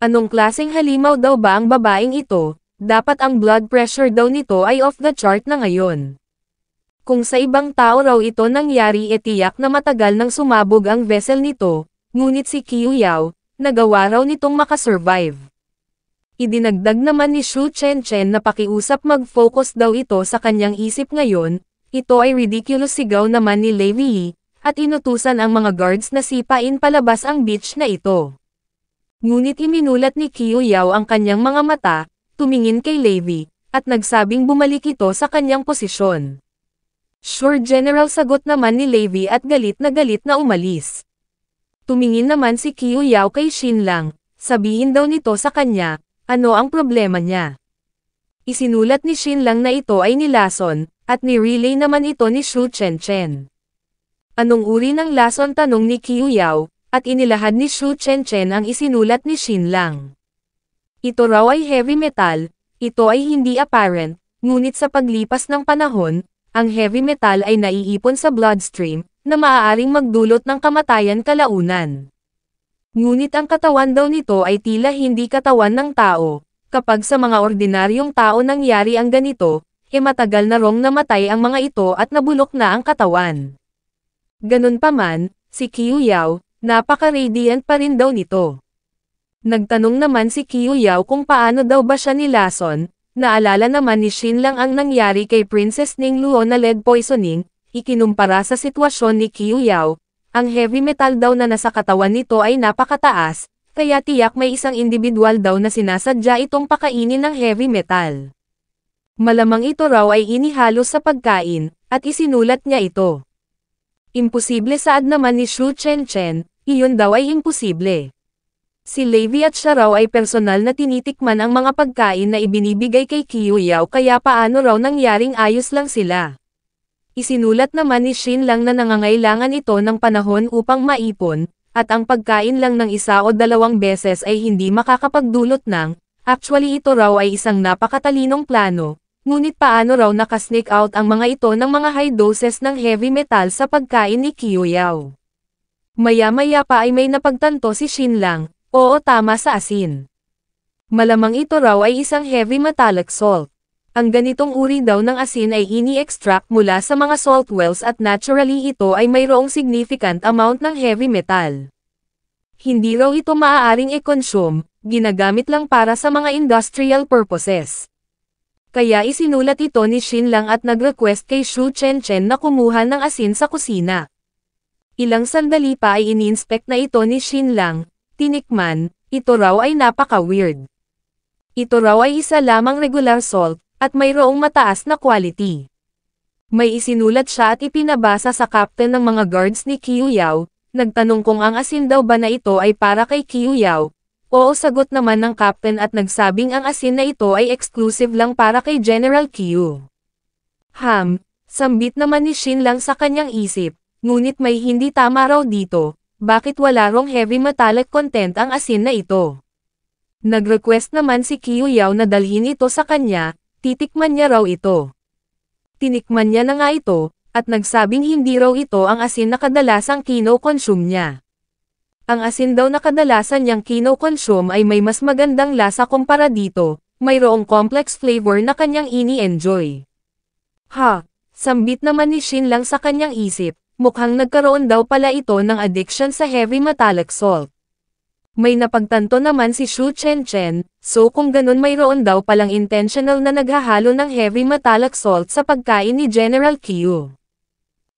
Speaker 1: Anong klaseng halimaw daw ba ang babaeng ito? Dapat ang blood pressure daw nito ay off the chart na ngayon. Kung sa ibang tao raw ito nangyari tiyak na matagal nang sumabog ang vessel nito, ngunit si Qiu Yao, nagawa raw nitong makasurvive. Idinagdag naman ni Xu Chenchen na pakiusap mag-focus daw ito sa kanyang isip ngayon, ito ay ridiculous sigaw naman ni Lei Yi, at inutusan ang mga guards na sipain palabas ang beach na ito. Ngunit iminulat ni Qiu Yao ang kanyang mga mata, tumingin kay Lei Yi, at nagsabing bumalik ito sa kanyang posisyon. Sure General sagot naman ni Lei Yi at galit na umalis. Tumingin naman si Qiu Yao kay Xin Lang, sabihin daw nito sa kanya, ano ang problema niya. Isinulat ni Xin Lang na ito ay nilason, at ni-relay naman ito ni Xu Chenchen. Anong uri ng lason tanong ni Qiu Yao, at inilahad ni Xu Chenchen ang isinulat ni Xin Lang. Ito raw ay heavy metal, ito ay hindi apparent, ngunit sa paglipas ng panahon, ang heavy metal ay naiipon sa bloodstream, na maaaring magdulot ng kamatayan kalaunan. Ngunit ang katawan daw nito ay tila hindi katawan ng tao, kapag sa mga ordinaryong tao nangyari ang ganito, matagal na rong namatay ang mga ito at nabulok na ang katawan. Ganun pa man, si Qiu Yao, napaka-radiant pa rin daw nito. Nagtanong naman si Qiu Yao kung paano daw ba siya nilason, naalala naman ni Xin Lang ang nangyari kay Princess Ning Luo na lead poisoning, ikinumpara sa sitwasyon ni Qiu Yao. Ang heavy metal daw na nasa katawan nito ay napakataas, kaya tiyak may isang individual daw na sinasadya itong pakainin ng heavy metal. Malamang ito raw ay inihalo sa pagkain, at isinulat niya ito. Imposible saad naman ni Xu Chenchen, iyon daw ay imposible. Si Lei Yi at siya raw ay personal na tinitikman ang mga pagkain na ibinibigay kay Qiu Yao kaya paano raw nangyaring ayos lang sila. Isinulat naman ni Xin Lang na nangangailangan ito ng panahon upang maipon, at ang pagkain lang ng isa o dalawang beses ay hindi makakapagdulot ng, actually ito raw ay isang napakatalinong plano, ngunit paano raw nakasneak out ang mga ito ng mga high doses ng heavy metal sa pagkain ni Qiu Yao. Maya-maya pa ay may napagtanto si Xin Lang, oo tama sa asin. Malamang ito raw ay isang heavy metallic salt. Ang ganitong uri daw ng asin ay ini-extract mula sa mga salt wells at naturally ito ay mayroong significant amount ng heavy metal. Hindi raw ito maaaring i-consume, ginagamit lang para sa mga industrial purposes. Kaya isinulat ito ni Xin Lang at nag-request kay Xu Chenchen na kumuha ng asin sa kusina. Ilang sandali pa ay ini-inspect na ito ni Xin Lang, tinikman, ito raw ay napaka-weird. Ito raw ay isa lamang regular salt, at mayroong mataas na quality. May isinulat siya at ipinabasa sa captain ng mga guards ni Qiu Yao, nagtanong kung ang asin daw ba na ito ay para kay Qiu Yao. Oo sagot naman ng captain at nagsabing ang asin na ito ay exclusive lang para kay General Qiu. Sambit naman ni Xin Lang sa kanyang isip, ngunit may hindi tama raw dito, bakit wala rong heavy metallic content ang asin na ito? Nag-request naman si Qiu Yao na dalhin ito sa kanya, titikman niya raw ito. Tinikman niya na nga ito, at nagsabing hindi raw ito ang asin na kadalasang kino-consume niya. Ang asin daw na kadalasan niyang kino-consume ay may mas magandang lasa kumpara dito, mayroong complex flavor na kanyang ini-enjoy. Sambit naman ni Xin Lang sa kanyang isip, mukhang nagkaroon daw pala ito ng addiction sa heavy metallic salt. May napagtanto naman si Xu Chenchen, so kung ganun mayroon daw palang intentional na naghahalo ng heavy metallic salt sa pagkain ni General Qiu.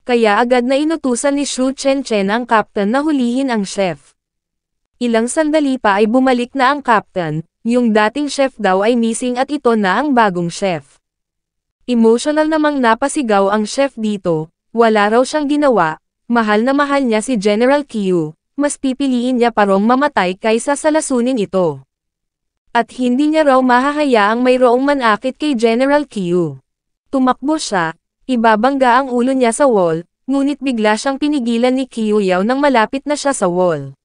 Speaker 1: Kaya agad na inutusan ni Xu Chenchen ang captain na hulihin ang chef. Ilang sandali pa ay bumalik na ang captain, yung dating chef daw ay missing at ito na ang bagong chef. Emotional namang napasigaw ang chef dito, wala raw siyang ginawa, mahal na mahal niya si General Qiu. Mas pipiliin niya parong mamatay kaysa salasunin ito. At hindi niya raw mahahayaang mayroong manakit kay General Qiu. Tumakbo siya, ibabangga ang ulo niya sa wall, ngunit bigla siyang pinigilan ni Qiu Yao nang malapit na siya sa wall.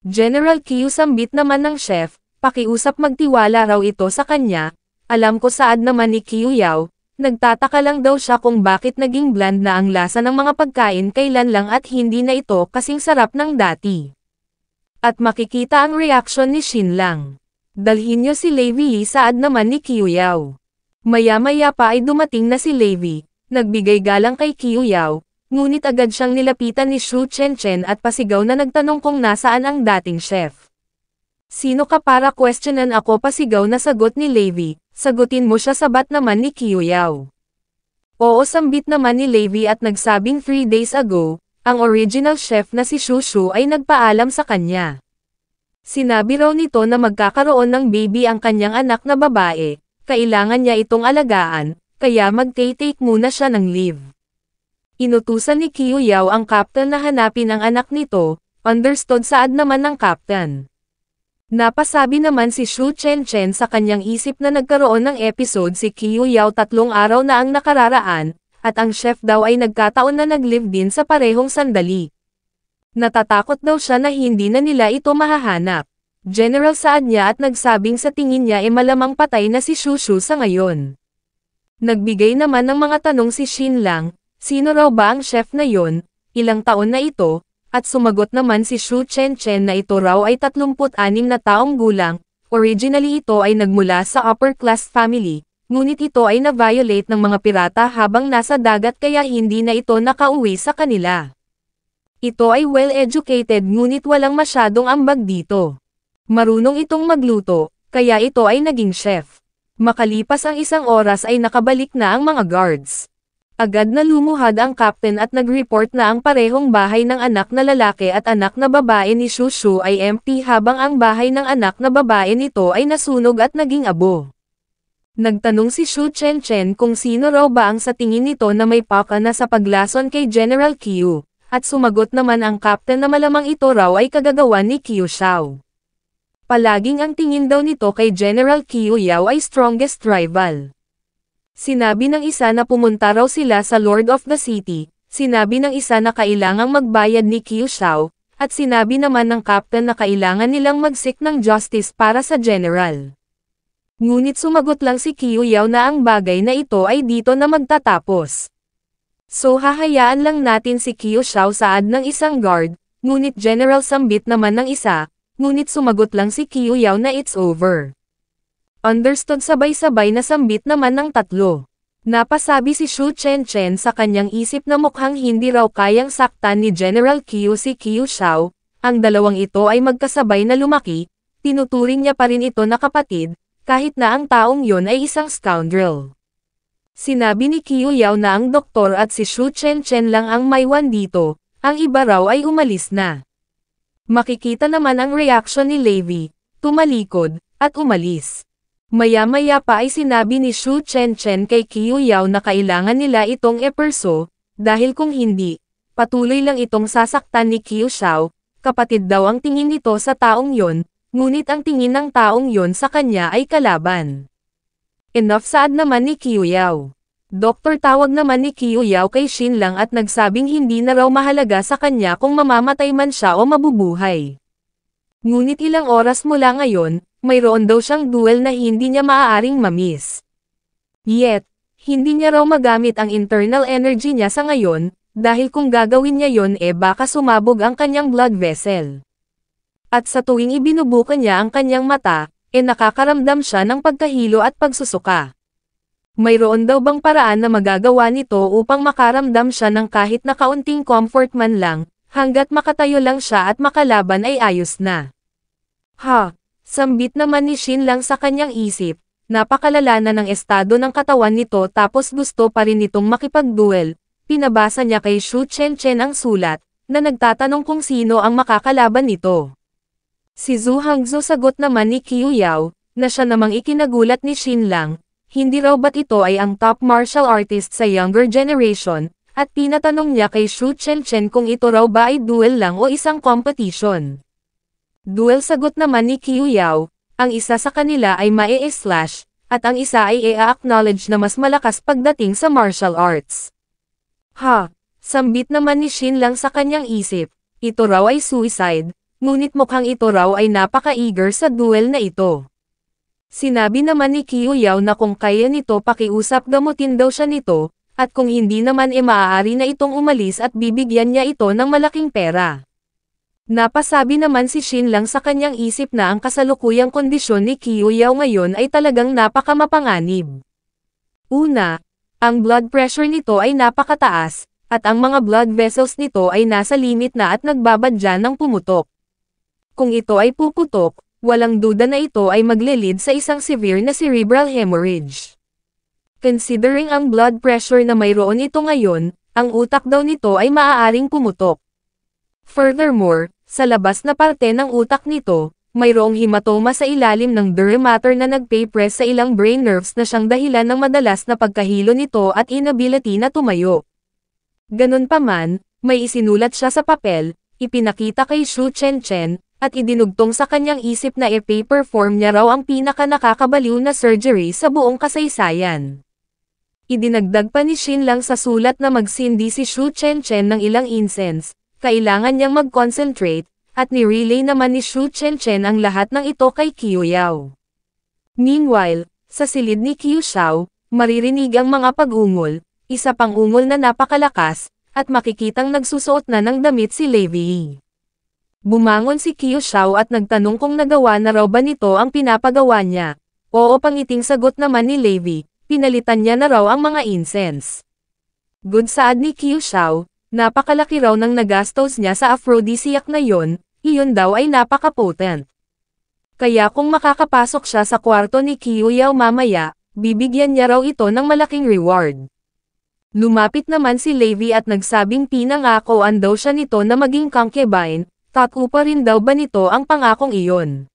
Speaker 1: General Qiu sambit naman ng chef, pakiusap magtiwala raw ito sa kanya, alam ko saad naman ni Qiu Yao. Nagtataka lang daw siya kung bakit naging bland na ang lasa ng mga pagkain kailan lang at hindi na ito kasing sarap ng dati. At makikita ang reaksyon ni Xin Lang. Dalhin niyo si Lei Yi saad naman ni Qiu Yao. Maya-maya pa ay dumating na si Lei Yi, nagbigay galang kay Qiu Yao, ngunit agad siyang nilapitan ni Xu Chenchen at pasigaw na nagtanong kung nasaan ang dating chef. Sino ka para questionan ako? Pasigaw na sagot ni Levi, sagutin mo siya, sabat naman ni Qiu Yao. Oo, sambit naman ni Levi at nagsabing 3 days ago, ang original chef na si Xu Shu ay nagpaalam sa kanya. Sinabi raw nito na magkakaroon ng baby ang kanyang anak na babae, kailangan niya itong alagaan, kaya mag-take muna siya ng leave. Inutusan ni Qiu Yao ang captain na hanapin ang anak nito, understood saad naman ng captain. Napasabi naman si Xu Chenchen sa kanyang isip na nagkaroon ng episode si Qiu Yao 3 araw na ang nakararaan, at ang chef daw ay nagkataon na nag-live din sa parehong sandali. Natatakot daw siya na hindi na nila ito mahahanap. General saad niya at nagsabing sa tingin niya malamang patay na si Xu Shu sa ngayon. Nagbigay naman ng mga tanong si Xin Lang, sino raw ba ang chef na yon, ilang taon na ito, at sumagot naman si Xu Chenchen na ito raw ay 36 na taong gulang, originally ito ay nagmula sa upper class family, ngunit ito ay na-violate ng mga pirata habang nasa dagat kaya hindi na ito nakauwi sa kanila. Ito ay well-educated ngunit walang masyadong ambag dito. Marunong itong magluto, kaya ito ay naging chef. Makalipas ang 1 oras ay nakabalik na ang mga guards. Agad na lumuhad ang captain at nag-report na ang parehong bahay ng anak na lalaki at anak na babae ni Xu Shu ay empty habang ang bahay ng anak na babae nito ay nasunog at naging abo. Nagtanong si Xu Chenchen kung sino raw ba ang sa tingin nito na may paka na sa paglason kay General Qiu. At sumagot naman ang captain na malamang ito raw ay kagagawan ni Qiu Xiao. Palaging ang tingin daw nito kay General Qiu Yao ay strongest rival. Sinabi ng isa na pumunta raw sila sa Lord of the City, sinabi ng isa na kailangang magbayad ni Qiu Xiao, at sinabi naman ng captain na kailangan nilang mag-seek ng justice para sa general. Ngunit sumagot lang si Qiu Yao na ang bagay na ito ay dito na magtatapos. So hahayaan lang natin si Qiu Xiao saad ng isang guard, ngunit General sambit naman ng isa, ngunit sumagot lang si Qiu Yao na it's over. Understood sabay-sabay na sambit naman ng 3. Napasabi si Xu Chenchen sa kanyang isip na mukhang hindi raw kayang saktan ni General Qiu si Qiu Xiao, ang dalawang ito ay magkasabay na lumaki, tinuturing niya pa rin ito na kapatid, kahit na ang taong yon ay isang scoundrel. Sinabi ni Qiu Yao na ang doktor at si Xu Chenchen lang ang maiwan dito, ang iba raw ay umalis na. Makikita naman ang reaksyon ni Levi, tumalikod, at umalis. Maya-maya pa ay sinabi ni Xu Chenchen kay Qiu Yao na kailangan nila itong eperso, dahil kung hindi, patuloy lang itong sasaktan ni Qiu Xiao, kapatid daw ang tingin nito sa taong yon, ngunit ang tingin ng taong yon sa kanya ay kalaban. Enough saad naman ni Qiu Yao. Doktor tawag naman ni Qiu Yao kay Xin Lang at nagsabing hindi na raw mahalaga sa kanya kung mamamatay man siya o mabubuhay. Ngunit ilang oras mula ngayon, mayroon daw siyang duel na hindi niya maaaring mamiss. Yet, hindi niya raw magamit ang internal energy niya sa ngayon, dahil kung gagawin niya yon baka sumabog ang kanyang blood vessel. At sa tuwing ibinubuka niya ang kanyang mata, nakakaramdam siya ng pagkahilo at pagsusuka. Mayroon daw bang paraan na magagawa nito upang makaramdam siya ng kahit na kaunting comfort man lang, hanggat makatayo lang siya at makalaban ay ayos na. Sambit naman ni Xin Lang sa kanyang isip, napakalala na ng estado ng katawan nito tapos gusto pa rin nitong makipagduel, pinabasa niya kay Xu Chenchen ang sulat, na nagtatanong kung sino ang makakalaban nito. Si Zhu Hangzhou sagot naman ni Qiu Yao, na siya namang ikinagulat ni Xin Lang, hindi raw ba't ito ay ang top martial artist sa younger generation, at pinatanong niya kay Xu Chenchen kung ito raw ba ay duel lang o isang competition. Duel sagot naman ni Qiu Yao, ang isa sa kanila ay mae-slash, at ang isa ay i-acknowledge na mas malakas pagdating sa martial arts. Sambit naman ni Xin Lang sa kanyang isip, ito raw ay suicide. Ngunit mukhang ito raw ay napaka-eager sa duel na ito. Sinabi naman ni Qiu Yao na kung kaya nito pakiusap gamutin daw siya nito, at kung hindi naman maaari na itong umalis at bibigyan niya ito ng malaking pera. Napasabi naman si Xin Lang sa kanyang isip na ang kasalukuyang kondisyon ni Qiu Yao ngayon ay talagang napakamapanganib. Una, Ang blood pressure nito ay napakataas, at ang mga blood vessels nito ay nasa limit na at nagbabadya ng pumutok. Kung ito ay puputok, walang duda na ito ay magle-lead sa isang severe na cerebral hemorrhage. Considering ang blood pressure na mayroon ito ngayon, ang utak daw nito ay maaaring pumutok. Furthermore, sa labas na parte ng utak nito, mayroong hematoma sa ilalim ng dura mater na nagpe-press sa ilang brain nerves na siyang dahilan ng madalas na pagkahilo nito at inability na tumayo. Ganun pa man, may isinulat siya sa papel, ipinakita kay Xu Chenchen, at idinugtong sa kanyang isip na i-perform niya raw ang pinaka-nakakabaliw na surgery sa buong kasaysayan. Idinagdag pa ni Xin Lang sa sulat na magsindi si Xu Chenchen ng ilang incense, kailangan niyang mag-concentrate, at ni-relay naman ni Xu Chenchen ang lahat ng ito kay Qiu Yao. Meanwhile, sa silid ni Qiu Xiao, maririnig ang mga pag-ungol, isa pang ungol na napakalakas, at makikitang nagsusuot na ng damit si Levi. Bumangon si Qiu Xiao at nagtanong kung nagawa na raw ba nito ang pinapagawa niya. Oo, pangiting sagot naman ni Levi, pinalitan niya na raw ang mga incense. Good saad ni Qiu Xiao, napakalaki raw ng nagastos niya sa aphrodisiac na iyon daw ay napaka-potent. Kaya kung makakapasok siya sa kwarto ni Qiu Yao mamaya, bibigyan niya raw ito ng malaking reward. Lumapit naman si Levi at nagsabing pinangakoan daw siya nito na maging concubine, tattoo pa rin daw ba nito ang pangakong iyon?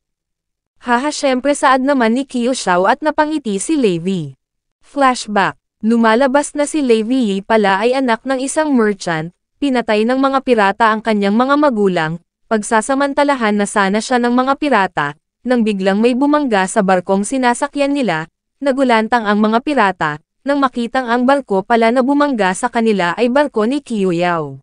Speaker 1: Haha, syempre saad naman ni Qiu Xiao at napangiti si Levi. Flashback, lumalabas na si Levi Yi pala ay anak ng isang merchant, pinatay ng mga pirata ang kanyang mga magulang, pagsasamantalahan na sana siya ng mga pirata, nang biglang may bumangga sa barkong sinasakyan nila, nagulantang ang mga pirata, nang makitang ang barko pala na bumangga sa kanila ay barko ni Qiu Yao.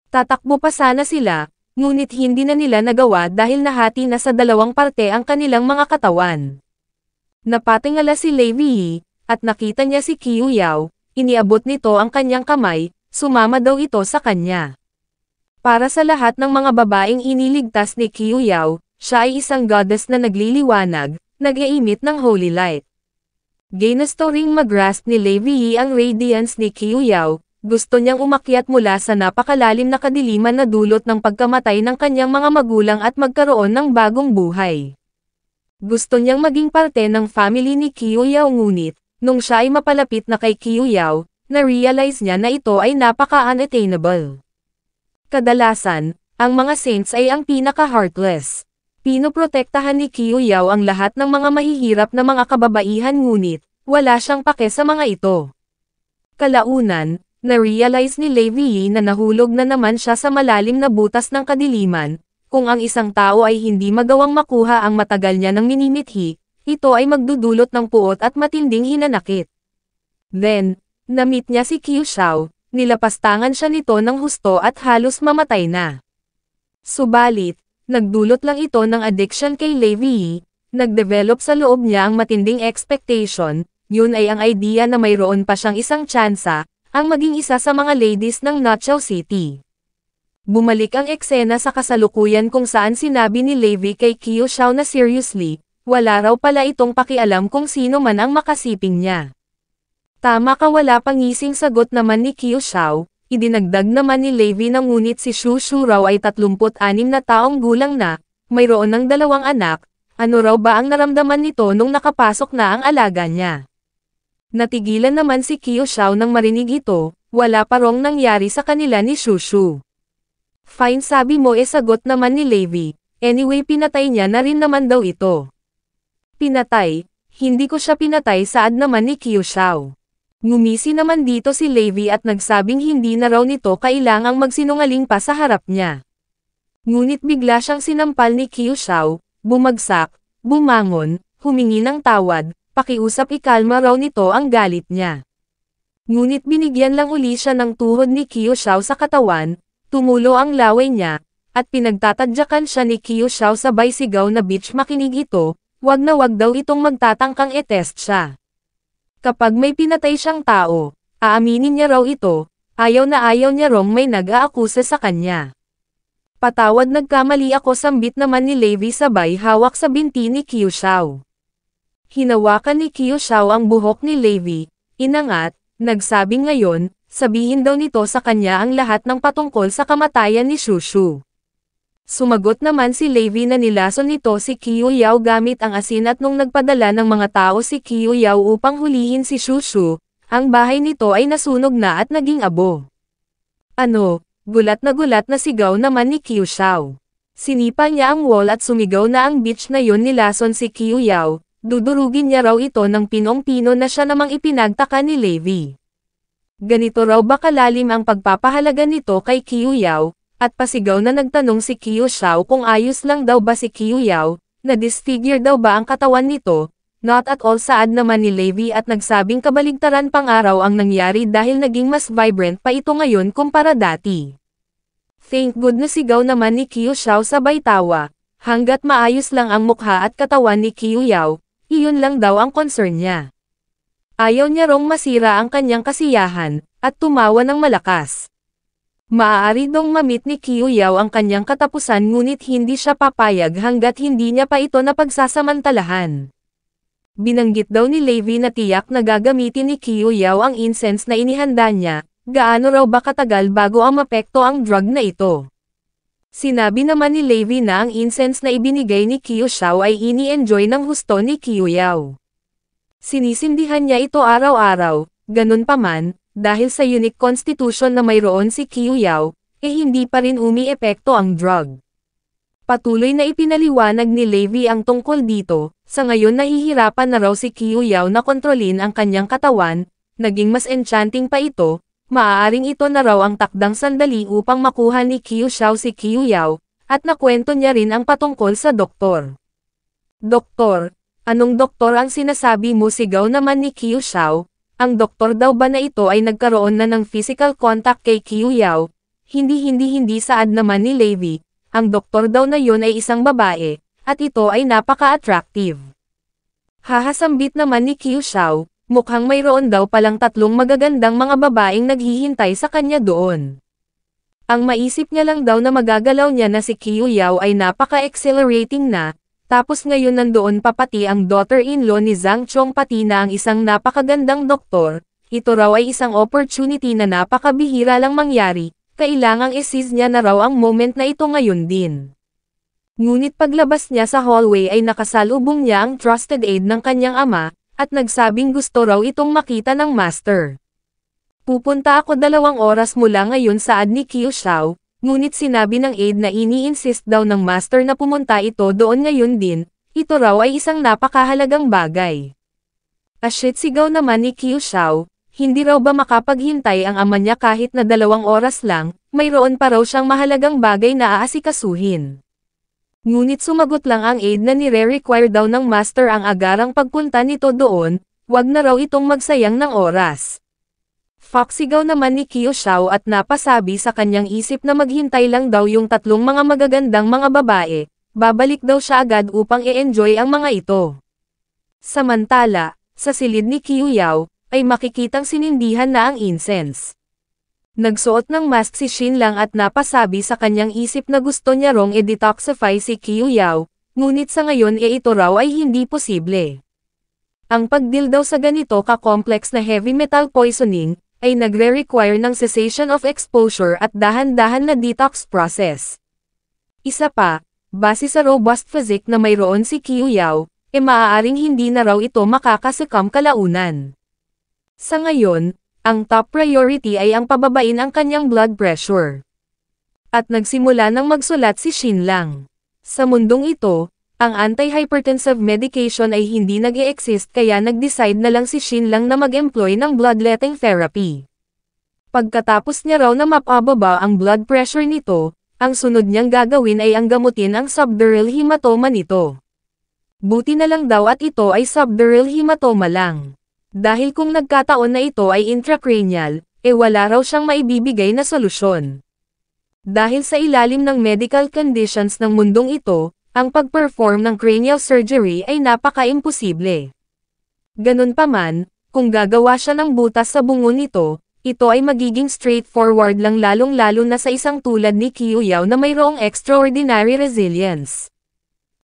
Speaker 1: Tatakbo pa sana sila, ngunit hindi na nila nagawa dahil nahati na sa dalawang parte ang kanilang mga katawan. Napatingala si Levi Yi, at nakita niya si Qiu Yao, iniabot nito ang kanyang kamay, sumama daw ito sa kanya. Para sa lahat ng mga babaeng iniligtas ni Qiu Yao, siya ay isang goddess na nagliliwanag, nag-iimit ng holy light. Ginusto ring mag-grasp ni Levi Yi ang radiance ni Qiu Yao, gusto niyang umakyat mula sa napakalalim na kadiliman na dulot ng pagkamatay ng kanyang mga magulang at magkaroon ng bagong buhay. Gusto niyang maging parte ng family ni Qiu Yao ngunit, nung siya ay mapalapit na kay Qiu Yao, na-realize niya na ito ay napaka-unattainable. Kadalasan, ang mga saints ay ang pinaka-heartless. Pinoprotektahan ni Qiu Yao ang lahat ng mga mahihirap na mga kababaihan ngunit, wala siyang pake sa mga ito. Kalaunan, na-realize ni Levi Yi na nahulog na naman siya sa malalim na butas ng kadiliman, kung ang isang tao ay hindi magawang makuha ang matagal niya ng minimithi, ito ay magdudulot ng puot at matinding hinanakit. Then, na-meet niya si Qiu Xiao, nilapastangan siya nito ng husto at halos mamatay na. Subalit, nagdulot lang ito ng addiction kay Levi Yi, nagdevelop sa loob niya ang matinding expectation, yun ay ang idea na mayroon pa siyang isang tsansa, ang maging isa sa mga ladies ng Notchow City. Bumalik ang eksena sa kasalukuyan kung saan sinabi ni Levi kay Qiu Xiao na seriously, wala raw pala itong pakialam kung sino man ang makasiping niya. Tama ka, wala pangising sagot naman ni Qiu Xiao. Idinagdag naman ni Levi na ngunit si Xu Shu raw ay 36 na taong gulang na, mayroon ng 2 anak, ano raw ba ang naramdaman nito nung nakapasok na ang alaga niya? Natigilan naman si Qiu Xiao nang marinig ito, wala pa rong nangyari sa kanila ni Xu Shu. Fine, sabi mo, sagot naman ni Levi, anyway pinatay niya na rin naman daw ito. Pinatay? Hindi ko siya pinatay, saad naman ni Qiu Xiao. Ngumisi naman dito si Levi at nagsabing hindi na raw nito kailangang magsinungaling pa sa harap niya. Ngunit bigla siyang sinampal ni Qiu Xiao, bumagsak, bumangon, humingi ng tawad, pakiusap ikalma raw nito ang galit niya. Ngunit binigyan lang uli siya ng tuhod ni Qiu Xiao sa katawan, tumulo ang laway niya, at pinagtatadyakan siya ni Qiu Xiao sabay sigaw na bitch, makinig ito, wag na wag daw itong magtatangkang i-test siya. Kapag may pinatay siyang tao, aaminin niya raw ito, ayaw na ayaw niya rong may nag-aakusa sa kanya. Patawad, nagkamali ako, sambit naman ni Levi sabay hawak sa binti ni Qiu Xiao. Hinawakan ni Qiu Xiao ang buhok ni Levi, inangat, Nagsabing ngayon, sabihin daw nito sa kanya ang lahat ng patungkol sa kamatayan ni Shushu. Sumagot naman si Levi na nilason nito si Qiu Yao gamit ang asin at nung nagpadala ng mga tao si Qiu Yao upang hulihin si Shushu, ang bahay nito ay nasunog na at naging abo. Ano? Gulat na sigaw naman ni Qiu Xiao. Sinipa niya ang wall at sumigaw na ang bitch na yon nilason si Qiu Yao, dudurugin niya raw ito ng pinong-pino na siya namang ipinagtaka ni Levi. Ganito raw ba kalalim ang pagpapahalaga nito kay Qiu Yao, at pasigaw na nagtanong si Qiu Xiao kung ayos lang daw ba si Qiu Yao, na disfigure daw ba ang katawan nito, not at all saad naman ni Levi at nagsabing kabaligtaran pang araw ang nangyari dahil naging mas vibrant pa ito ngayon kumpara dati. Thank goodness sigaw naman ni Qiu Xiao sabay tawa, hanggat maayos lang ang mukha at katawan ni Qiu Yao, iyon lang daw ang concern niya. Ayaw niya rong masira ang kanyang kasiyahan, at tumawa ng malakas. Maaari dong mamit ni Qiu Yao ang kanyang katapusan ngunit hindi siya papayag hanggat hindi niya pa ito napagsasamantalahan. Binanggit daw ni Levi na tiyak na gagamitin ni Qiu Yao ang incense na inihanda niya, gaano raw ba katagal bago ang mapekto ang drug na ito. Sinabi naman ni Levi na ang incense na ibinigay ni Qiu Xiao ay ini-enjoy ng husto ni Qiu Yao. Sinisindihan niya ito araw-araw, ganun pa man, dahil sa unique constitution na mayroon si Qiu Yao, hindi pa rin umi-epekto ang drug. Patuloy na ipinaliwanag ni Levi ang tungkol dito, sa ngayon nahihirapan na raw si Qiu Yao na kontrolin ang kanyang katawan, naging mas enchanting pa ito, maaaring ito na raw ang takdang sandali upang makuha ni Qiu Xiao si Qiu Yao, at nakwento niya rin ang patungkol sa doktor. Doktor, anong doktor ang sinasabi mo sigaw naman ni Qiu Xiao? Ang doktor daw ba na ito ay nagkaroon na ng physical contact kay Qiu Yao? Hindi saad naman ni Levi, ang doktor daw na yon ay isang babae, at ito ay napaka-attractive. Hahasambit naman ni Qiu Xiao, mukhang mayroon daw palang 3 magagandang mga babaeng naghihintay sa kanya doon. Ang maisip niya lang daw na magagalaw niya na si Qiu Yao ay napaka-exhilarating na, tapos ngayon nandoon pa pati ang daughter-in-law ni Zhang Chong pati na ang isang napakagandang doktor, ito raw ay isang opportunity na napakabihira lang mangyari, kailangang i-seize niya na raw ang moment na ito ngayon din. Ngunit paglabas niya sa hallway ay nakasalubong niya ang trusted aide ng kanyang ama, at nagsabing gusto raw itong makita ng master. Pupunta ako 2 oras mula ngayon saad ni Qiu Xiao, ngunit sinabi ng aide na ini-insist daw ng master na pumunta ito doon ngayon din, ito raw ay isang napakahalagang bagay. Ashit sigaw naman ni Qiu Xiao, hindi raw ba makapaghintay ang ama niya kahit na 2 oras lang, mayroon pa raw siyang mahalagang bagay na aasikasuhin. Ngunit sumagot lang ang aide na nire-require daw ng master ang agarang pagpunta nito doon, wag na raw itong magsayang ng oras. Sigaw naman ni Qiu Xiao at napasabi sa kanyang isip na maghintay lang daw yung 3 mga magagandang mga babae, babalik daw siya agad upang i-enjoy ang mga ito. Samantala, sa silid ni Qiu Yao, ay makikitang sinindihan na ang incense. Nagsuot ng mask si Xin Lang at napasabi sa kanyang isip na gusto niya rong i-detoxify si Qiu Yao, ngunit sa ngayon ito raw ay hindi posible. Ang pagdeal daw sa ganito ka-complex na heavy metal poisoning, ay nagre-require ng cessation of exposure at dahan-dahan na detox process. Isa pa, base sa robust physique na mayroon si Qiu Yao, maaaring hindi na raw ito makakasuccumb kalaunan. Sa ngayon, ang top priority ay ang pababain ang kanyang blood pressure. At nagsimula nang magsulat si Xin Lang. Sa mundong ito, ang anti-hypertensive medication ay hindi nag-e-exist kaya nag-decide na lang si Xin Lang na mag-employ ng bloodletting therapy. Pagkatapos niya raw na mapababa ang blood pressure nito, ang sunod niyang gagawin ay ang gamutin ang subdural hematoma nito. Buti na lang daw at ito ay subdural hematoma lang. Dahil kung nagkataon na ito ay intracranial, wala raw siyang maibibigay na solusyon. Dahil sa ilalim ng medical conditions ng mundong ito, ang pag-perform ng cranial surgery ay napaka-imposible. Ganun pa man, kung gagawa siya ng butas sa bungo nito, ito ay magiging straightforward lang lalong-lalo na sa isang tulad ni Qiu Yao na mayroong extraordinary resilience.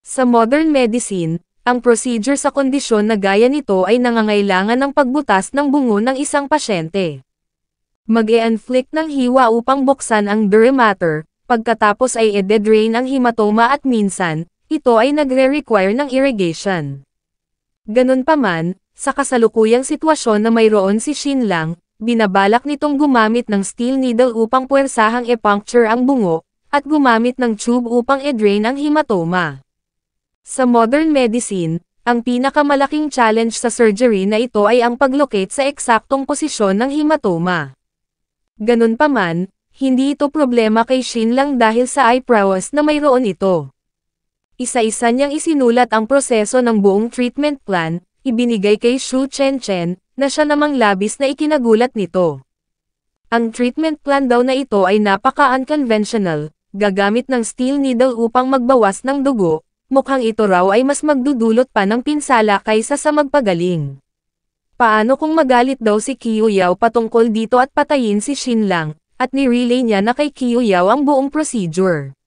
Speaker 1: Sa modern medicine, Ang procedure sa kondisyon na gaya nito ay nangangailangan ng pagbutas ng bungo ng isang pasyente. Mag-e-inflict ng hiwa upang buksan ang dure mater, pagkatapos ay ede-drain ang hematoma at minsan, ito ay nagre-require ng irrigation. Ganun pa man, sa kasalukuyang sitwasyon na mayroon si Xinlang, binabalak nitong gumamit ng steel needle upang puwersahang e-puncture ang bungo, at gumamit ng tube upang e-drain ang hematoma. Sa modern medicine, ang pinakamalaking challenge sa surgery na ito ay ang pag-locate sa eksaktong posisyon ng hematoma. Ganun pa man, hindi ito problema kay Xinlang dahil sa eyebrows na mayroon ito. Isa-isa niyang isinulat ang proseso ng buong treatment plan, ibinigay kay Xu Chenchen, na siya namang labis na ikinagulat nito. Ang treatment plan daw na ito ay napaka-unconventional, gagamit ng steel needle upang magbawas ng dugo, mukhang ito raw ay mas magdudulot pa ng pinsala kaysa sa magpagaling. Paano kung magalit daw si Qiu Yao patungkol dito at patayin si Xinlang, at ni-relay niya na kay Qiu Yao ang buong procedure?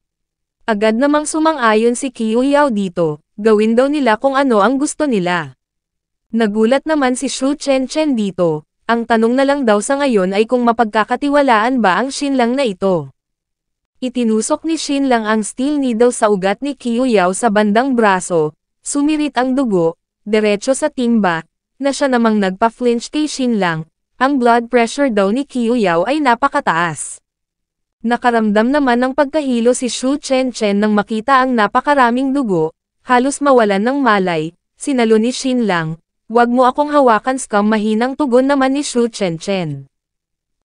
Speaker 1: Agad namang sumang-ayon si Qiu Yao dito, gawin daw nila kung ano ang gusto nila. Nagulat naman si Xu Chenchen dito, ang tanong na lang daw sa ngayon ay kung mapagkakatiwalaan ba ang Xinlang na ito. Itinusok ni Xinlang ang steel needle sa ugat ni Qiu Yao sa bandang braso, sumirit ang dugo, diretso sa timba, na siya namang nagpa-flinch kay Xinlang, ang blood pressure daw ni Qiu Yao ay napakataas. Nakaramdam naman ng pagkahilo si Xu Chenchen nang makita ang napakaraming dugo, halos mawalan ng malay, sinalo ni Xinlang, "Wag mo akong hawakan scum," mahinang tugon naman ni Xu Chenchen.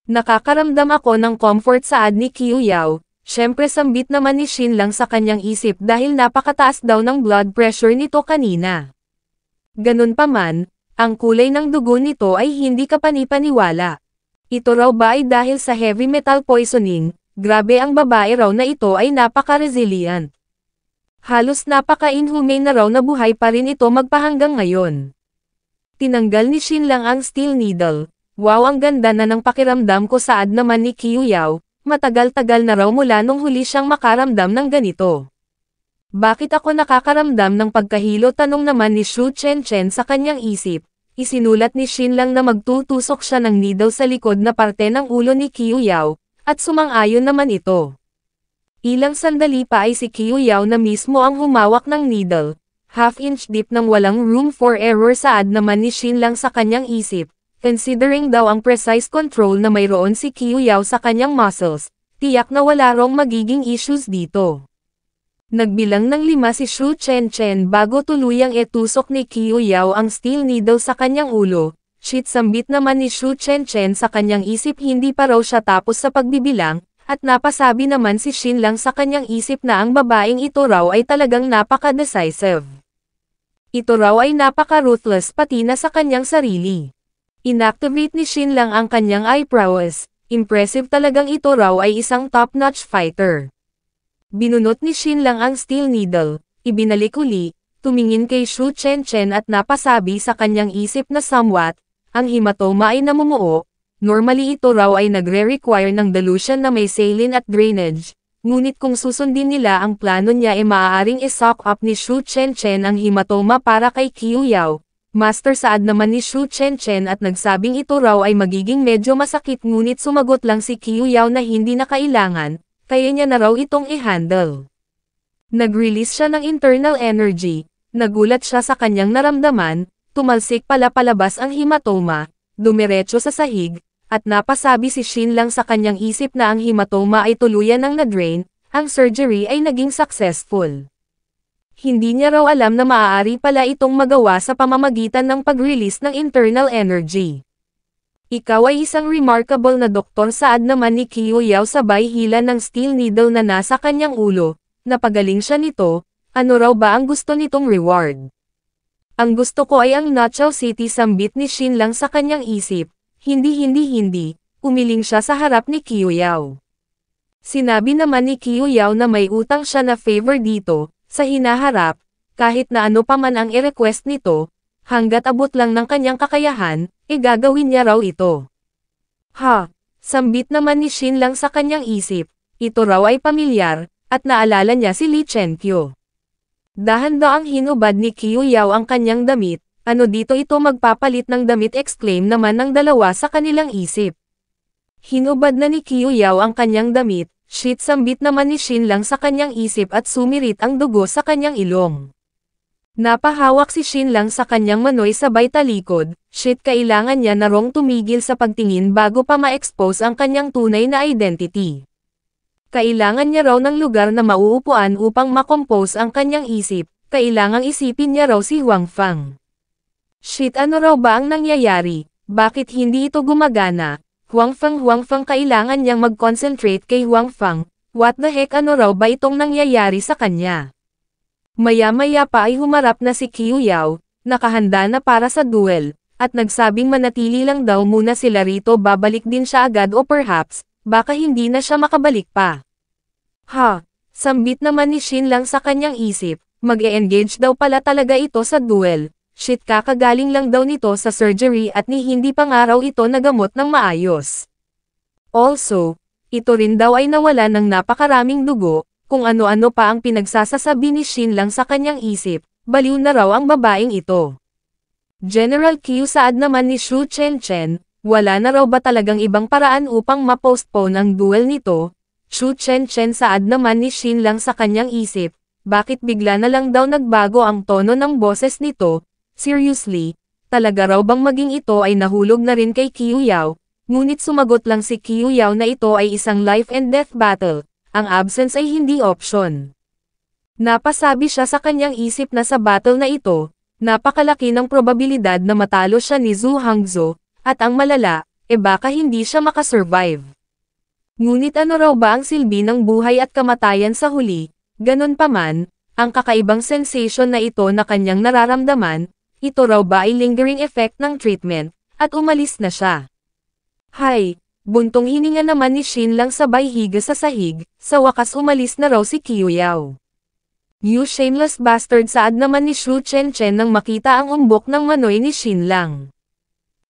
Speaker 1: Nakakaramdam ako ng comfort saad ni Qiu Yao, syempre sambit naman ni Xinlang sa kanyang isip dahil napakataas daw ng blood pressure nito kanina. Ganun pa man, ang kulay ng dugo nito ay hindi kapani-paniwala. Ito raw ba ay dahil sa heavy metal poisoning? Grabe, ang babae raw na ito ay napaka-resilient. Halos napaka-inhumane na raw na buhay pa rin ito magpahanggang ngayon. Tinanggal ni Xinlang ang steel needle. Wow, ang ganda na ng pakiramdam ko, saad naman ni Qiu Yao, matagal-tagal na raw mula nung huli siyang makaramdam ng ganito. Bakit ako nakakaramdam ng pagkahilo, tanong naman ni Xu Chenchen sa kanyang isip. Isinulat ni Xinlang na magtutusok siya ng needle sa likod na parte ng ulo ni Qiu Yao, at sumang-ayon naman ito. Ilang sandali pa ay si Qiu Yao na mismo ang humawak ng needle, half-inch deep nang walang room for error, saad naman ni Xinlang sa kanyang isip. Considering daw ang precise control na mayroon si Qiu Yao sa kanyang muscles, tiyak na wala rong magiging issues dito. Nagbilang ng 5 si Xu Chenchen bago tuluyang etusok ni Qiu Yao ang steel needle sa kanyang ulo. Shit, sambit naman ni Xu Chenchen sa kanyang isip, hindi pa raw siya tapos sa pagbibilang, at napasabi naman si Xinlang sa kanyang isip na ang babaeng ito raw ay talagang napaka-decisive. Ito raw ay napaka-ruthless pati na sa kanyang sarili. Inactivate ni Xinlang ang kanyang eyebrows, impressive talagang ito raw ay isang top-notch fighter. Binunot ni Xinlang ang steel needle, ibinalik uli, tumingin kay Xu Chenchen at napasabi sa kanyang isip na somewhat, ang hematoma ay namumuo, normally ito raw ay nagre-require ng dilution na may saline at drainage, ngunit kung susundin nila ang plano niya ay maaaring i-soak up ni Xu Chenchen ang hematoma para kay Qiu Yao. Master, saad naman ni Xu Chenchen at nagsabing ito raw ay magiging medyo masakit, ngunit sumagot lang si Qiu Yao na hindi na kailangan, kaya niya na raw itong i-handle. Nag-release siya ng internal energy, nagulat siya sa kanyang naramdaman, tumalsik pala palabas ang hematoma, dumiretso sa sahig, at napasabi si Xinlang sa kanyang isip na ang hematoma ay tuluyan ng na-drain, ang surgery ay naging successful. Hindi niya raw alam na maaari pala itong magawa sa pamamagitan ng pag-release ng internal energy. Ikaw ay isang remarkable na doktor, saad naman ni Qiu Yao sabay hila ng steel needle na nasa kanyang ulo. Napagaling siya nito, ano raw ba ang gusto nitong reward? Ang gusto ko ay ang Nochao City, sambit ni Xinlang sa kanyang isip. Hindi, umiling siya sa harap ni Qiu Yao. Sinabi naman ni Qiu Yao na may utang siya na favor dito, sa hinaharap, kahit na ano pa man ang i-request nito, hanggat abot lang ng kanyang kakayahan, gagawin niya raw ito. Ha! Sambit naman ni Xinlang sa kanyang isip, ito raw ay pamilyar, at naalala niya si Li Chenkyo. Dahan-daang hinubad ni Qiu Yao ang kanyang damit, ano dito ito magpapalit ng damit exclaim naman ng dalawa sa kanilang isip. Hinubad na ni Qiu Yao ang kanyang damit, shit sambit naman ni Shin Lang sa kanyang isip at sumirit ang dugo sa kanyang ilong. Napahawak si Shin Lang sa kanyang manoy sabay talikod, shit kailangan niya na rong tumigil sa pagtingin bago pa ma-expose ang kanyang tunay na identity. Kailangan niya raw ng lugar na mauupuan upang makompose ang kanyang isip, kailangang isipin niya raw si Huang Fang. Shit ano raw ba ang nangyayari, bakit hindi ito gumagana? Huang Fang kailangan niyang mag-concentrate kay Huang Fang, what the heck ano raw ba itong nangyayari sa kanya? Maya-maya pa ay humarap na si Qiu Yao, nakahanda na para sa duel, at nagsabing manatili lang daw muna sila rito babalik din siya agad o perhaps, baka hindi na siya makabalik pa. Ha, sambit naman ni Shin Lang sa kanyang isip, mag-e-engage daw pala talaga ito sa duel, shit kakagaling lang daw nito sa surgery at ni hindi pa nga raw ito nagamot ng maayos. Also, ito rin daw ay nawala ng napakaraming dugo, kung ano-ano pa ang pinagsasasabi ni Shin Lang sa kanyang isip, baliw na raw ang babaeng ito. General Qiu saad naman ni Shu Chen, wala na raw ba talagang ibang paraan upang ma-postpone ang duel nito? Shu Chen saad naman ni Shin Lang sa kanyang isip, bakit bigla na lang daw nagbago ang tono ng boses nito? Seriously, talaga raw bang maging ito ay nahulog na rin kay Qiu Yao? Ngunit sumagot lang si Qiu Yao na ito ay isang life and death battle. Ang absence ay hindi option. Napasabi siya sa kanyang isip na sa battle na ito, napakalaki ng probabilidad na matalo siya ni Zhu Hangzhou, at ang malala, baka hindi siya makasurvive. Ngunit ano raw ba ang silbi ng buhay at kamatayan sa huli? Ganon pa man, ang kakaibang sensation na ito na kanyang nararamdaman, ito raw ba ay lingering effect ng treatment, at umalis na siya. Hay! Buntong hininga naman ni Shin Lang sabay higa sa sahig, sa wakas umalis na raw si Qiu Yao. You shameless bastard saad naman ni Shu Chen nang makita ang umbok ng manoy ni Shin Lang.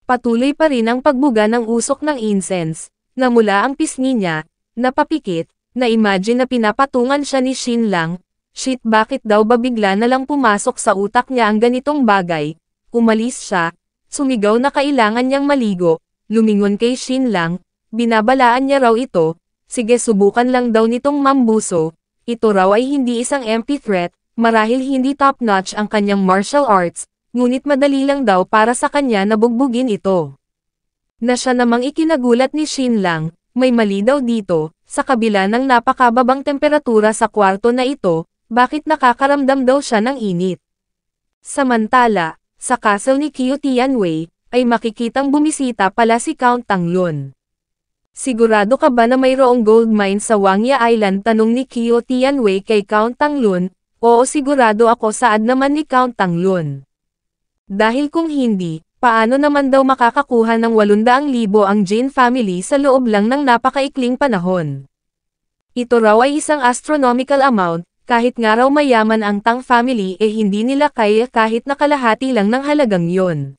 Speaker 1: Patuloy pa rin ang pagbuga ng usok ng incense, na mula ang pisngi niya, napapikit, na imagine na pinapatungan siya ni Shin Lang, shit bakit daw ba bigla na lang pumasok sa utak niya ang ganitong bagay, umalis siya, sumigaw na kailangan niyang maligo. Lumingon kay Shin Lang, binabalaan niya raw ito, sige subukan lang daw nitong mambuso, ito raw ay hindi isang empty threat, marahil hindi top-notch ang kanyang martial arts, ngunit madali lang daw para sa kanya na bugbugin ito. Na siya namang ikinagulat ni Shin Lang, may mali daw dito, sa kabila ng napakababang temperatura sa kwarto na ito, bakit nakakaramdam daw siya ng init. Samantala, sa castle ni Qiu Tianwei, ay makikitang bumisita pala si Count Tanglun. Sigurado ka ba na mayroong gold mine sa Wangya Island? Tanong ni Qiu Tianwei kay Count Tanglun, oo sigurado ako saad naman ni Count Tanglun. Dahil kung hindi, paano naman daw makakakuha ng 800,000 ang Jin family sa loob lang ng napakaikling panahon? Ito raw ay isang astronomical amount, kahit nga raw mayaman ang Tang family hindi nila kaya kahit na kalahati lang ng halagang yon.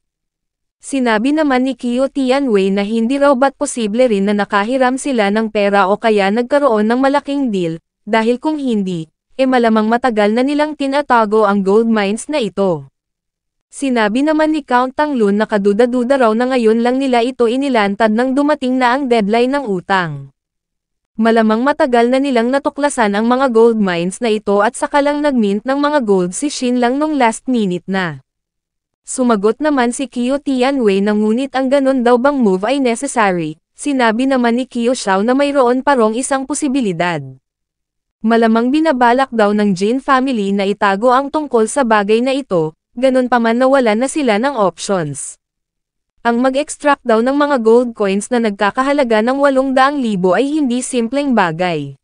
Speaker 1: Sinabi naman ni Qiu Tianwei na hindi raw ba't posible rin na nakahiram sila ng pera o kaya nagkaroon ng malaking deal, dahil kung hindi, malamang matagal na nilang tinatago ang gold mines na ito. Sinabi naman ni Count Tanglun na kaduda-duda raw na ngayon lang nila ito inilantad nang dumating na ang deadline ng utang. Malamang matagal na nilang natuklasan ang mga gold mines na ito at saka lang nagmint ng mga gold si Shin Lang nung last minute na. Sumagot naman si Qiu Tianwei na ngunit ang ganon daw bang move ay necessary, sinabi naman ni Qiu Xiao na mayroon parong isang posibilidad. Malamang binabalak daw ng Jin family na itago ang tungkol sa bagay na ito, ganon pa man nawala na sila ng options. Ang mag-extract daw ng mga gold coins na nagkakahalaga ng 800,000 ay hindi simpleng bagay.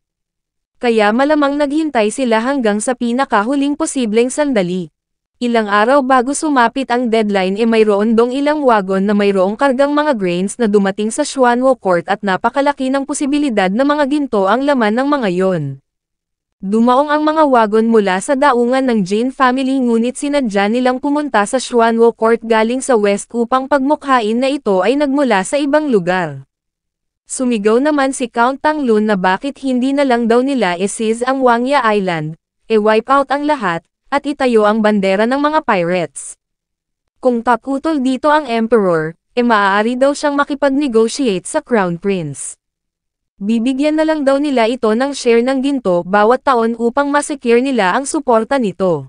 Speaker 1: Kaya malamang naghintay sila hanggang sa pinakahuling posibleng sandali. Ilang araw bago sumapit ang deadline mayroon dong ilang wagon na mayroong kargang mga grains na dumating sa Xuanwo Court at napakalaki ng posibilidad na mga ginto ang laman ng mga yon. Dumaong ang mga wagon mula sa daungan ng Jin family ngunit sinadya nilang pumunta sa Xuanwo Court galing sa west upang pagmukhain na ito ay nagmula sa ibang lugar. Sumigaw naman si Count Tanglun na bakit hindi na lang daw nila i-seize ang Wangya Island, wipe out ang lahat, at itayo ang bandera ng mga pirates. Kung takutol dito ang Emperor, maaari daw siyang makipag-negotiate sa Crown Prince. Bibigyan na lang daw nila ito ng share ng ginto bawat taon upang masecure nila ang suporta nito.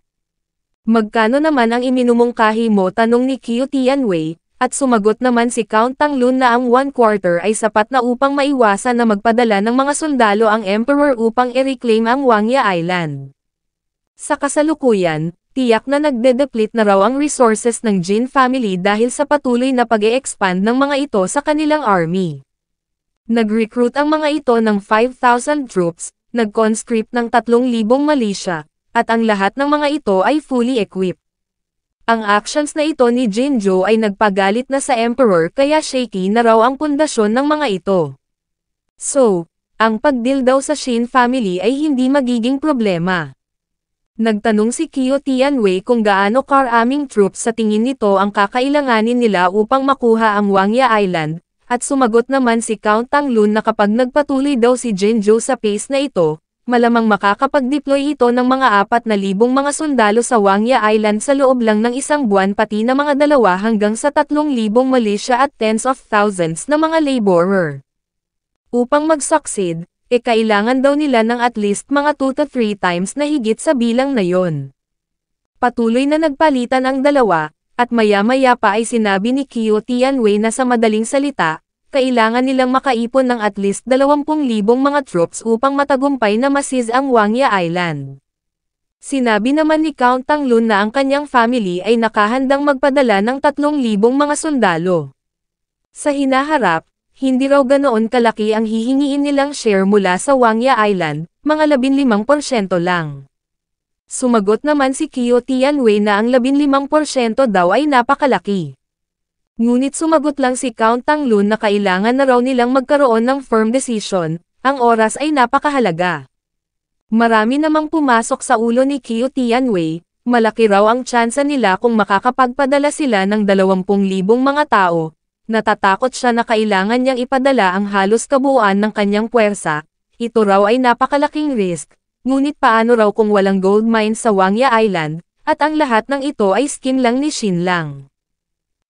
Speaker 1: Magkano naman ang iminumungkahi mo, tanong ni Qiu Tianwei, at sumagot naman si Count Tanglun na ang 1/4 ay sapat na upang maiwasan na magpadala ng mga sundalo ang Emperor upang i-reclaim ang Wangya Island. Sa kasalukuyan, tiyak na nagde-deplete na raw ang resources ng Jin family dahil sa patuloy na pag-e-expand ng mga ito sa kanilang army. Nag-recruit ang mga ito ng 5,000 troops, nag-conscript ng 3,000 militia, at ang lahat ng mga ito ay fully equipped. Ang actions na ito ni Jinzhou ay nagpagalit na sa Emperor kaya shaky na raw ang pundasyon ng mga ito. So, ang pagdeal daw sa Shin family ay hindi magiging problema. Nagtanong si Qiu Tianwei kung gaano karaming troops sa tingin nito ang kakailanganin nila upang makuha ang Wangya Island, at sumagot naman si Count Tanglun na kapag nagpatuloy daw si Jinzhou sa pace na ito, malamang makakapag-deploy ito ng mga 4,000 mga sundalo sa Wangya Island sa loob lang ng isang buwan, pati na mga 2 hanggang sa 3,000 militia at tens of thousands na mga laborer. Upang mag-succeed, kailangan daw nila ng at least mga 2 to 3 times na higit sa bilang na yon. Patuloy na nagpalitan ang dalawa, at maya-maya pa ay sinabi ni Qiu Tianwei na sa madaling salita, kailangan nilang makaipon ng at least 20,000 mga troops upang matagumpay na ma-seize ang Wangya Island. Sinabi naman ni Count Tanglun na ang kanyang family ay nakahandang magpadala ng 3,000 mga sundalo. Sa hinaharap, hindi raw ganoon kalaki ang hihingiin nilang share mula sa Wangya Island, mga 15% lang. Sumagot naman si Qiu Tianwei na ang 15% daw ay napakalaki. Ngunit sumagot lang si Count Tanglun na kailangan na raw nilang magkaroon ng firm decision, ang oras ay napakahalaga. Marami namang pumasok sa ulo ni Qiu Tianwei, malaki raw ang tsansa nila kung makakapagpadala sila ng 20,000 mga tao. Natatakot siya na kailangan niyang ipadala ang halos kabuuan ng kanyang puwersa, ito raw ay napakalaking risk. Ngunit paano raw kung walang gold mine sa Wangya Island, at ang lahat ng ito ay skin lang ni Shin lang.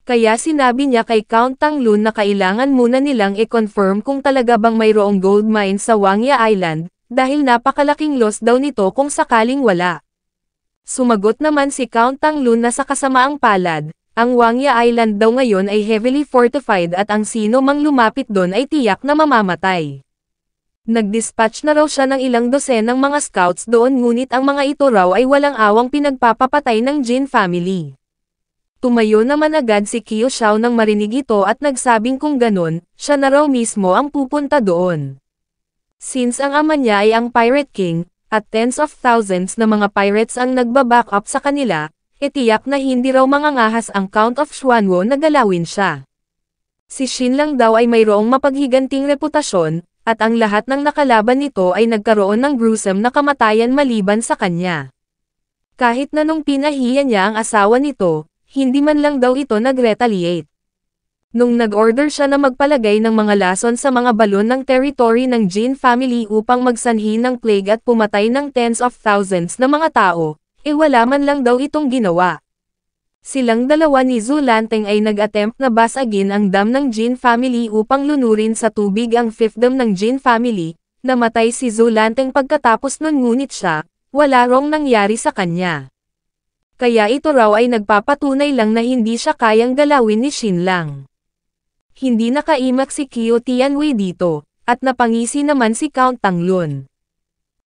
Speaker 1: Kaya sinabi niya kay Count Tanglun na kailangan muna nilang i-confirm kung talaga bang mayroong gold mine sa Wangya Island, dahil napakalaking loss daw nito kung sakaling wala. Sumagot naman si Count Tanglun na sa kasamaang palad, ang Wangya Island daw ngayon ay heavily fortified at ang sino mang lumapit doon ay tiyak na mamamatay. Nag-dispatch na raw siya ng ilang dosenang mga scouts doon, ngunit ang mga ito raw ay walang awang pinagpapapatay ng Jin family. Tumayo naman agad si Qiu Xiao nang marinig ito at nagsabing kung ganun, siya na raw mismo ang pupunta doon. Since ang ama niya ay ang Pirate King, at tens of thousands na mga pirates ang nagbaback up sa kanila, tiyak na hindi raw mangangahas ang Count of Xuanwo na galawin siya. Si Shin lang daw ay mayroong mapaghiganting reputasyon, at ang lahat ng nakalaban nito ay nagkaroon ng gruesome na kamatayan maliban sa kanya. Kahit na nung pinahiya niya ang asawa nito, hindi man lang daw ito nag-retaliate. Nung nag-order siya na magpalagay ng mga lason sa mga balon ng territory ng Jin family upang magsanhi ng plague at pumatay ng tens of thousands na mga tao, wala man lang daw itong ginawa. Silang dalawa ni Zhu Lanteng ay nag-attempt na basagin ang dam ng Jin family upang lunurin sa tubig ang fifth dam ng Jin family. Namatay si Zhu Lanteng pagkatapos nun, ngunit siya, wala rong nangyari sa kanya. Kaya ito raw ay nagpapatunay lang na hindi siya kayang galawin ni Shin lang. Hindi nakaimak si Qiu Tianwei dito, at napangisi naman si Count Tanglun.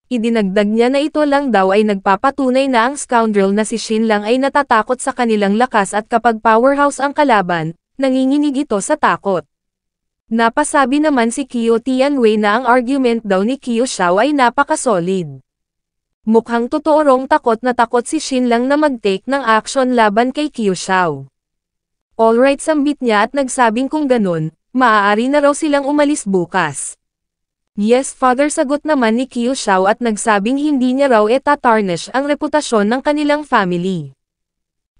Speaker 1: Idinagdag niya na ito lang daw ay nagpapatunay na ang scoundrel na si Shin lang ay natatakot sa kanilang lakas, at kapag powerhouse ang kalaban, nanginginig ito sa takot. Napasabi naman si Qiu Tianwei na ang argument daw ni Qiu Xiao ay napaka-solid. Mukhang totoo rong takot na takot si Shin lang na mag-take ng action laban kay Qiu Xiao. Alright, sambit niya at nagsabing kung ganun, maaari na raw silang umalis bukas. Yes father, sagot naman ni Qiu Xiao at nagsabing hindi niya raw itatarnish ang reputasyon ng kanilang family.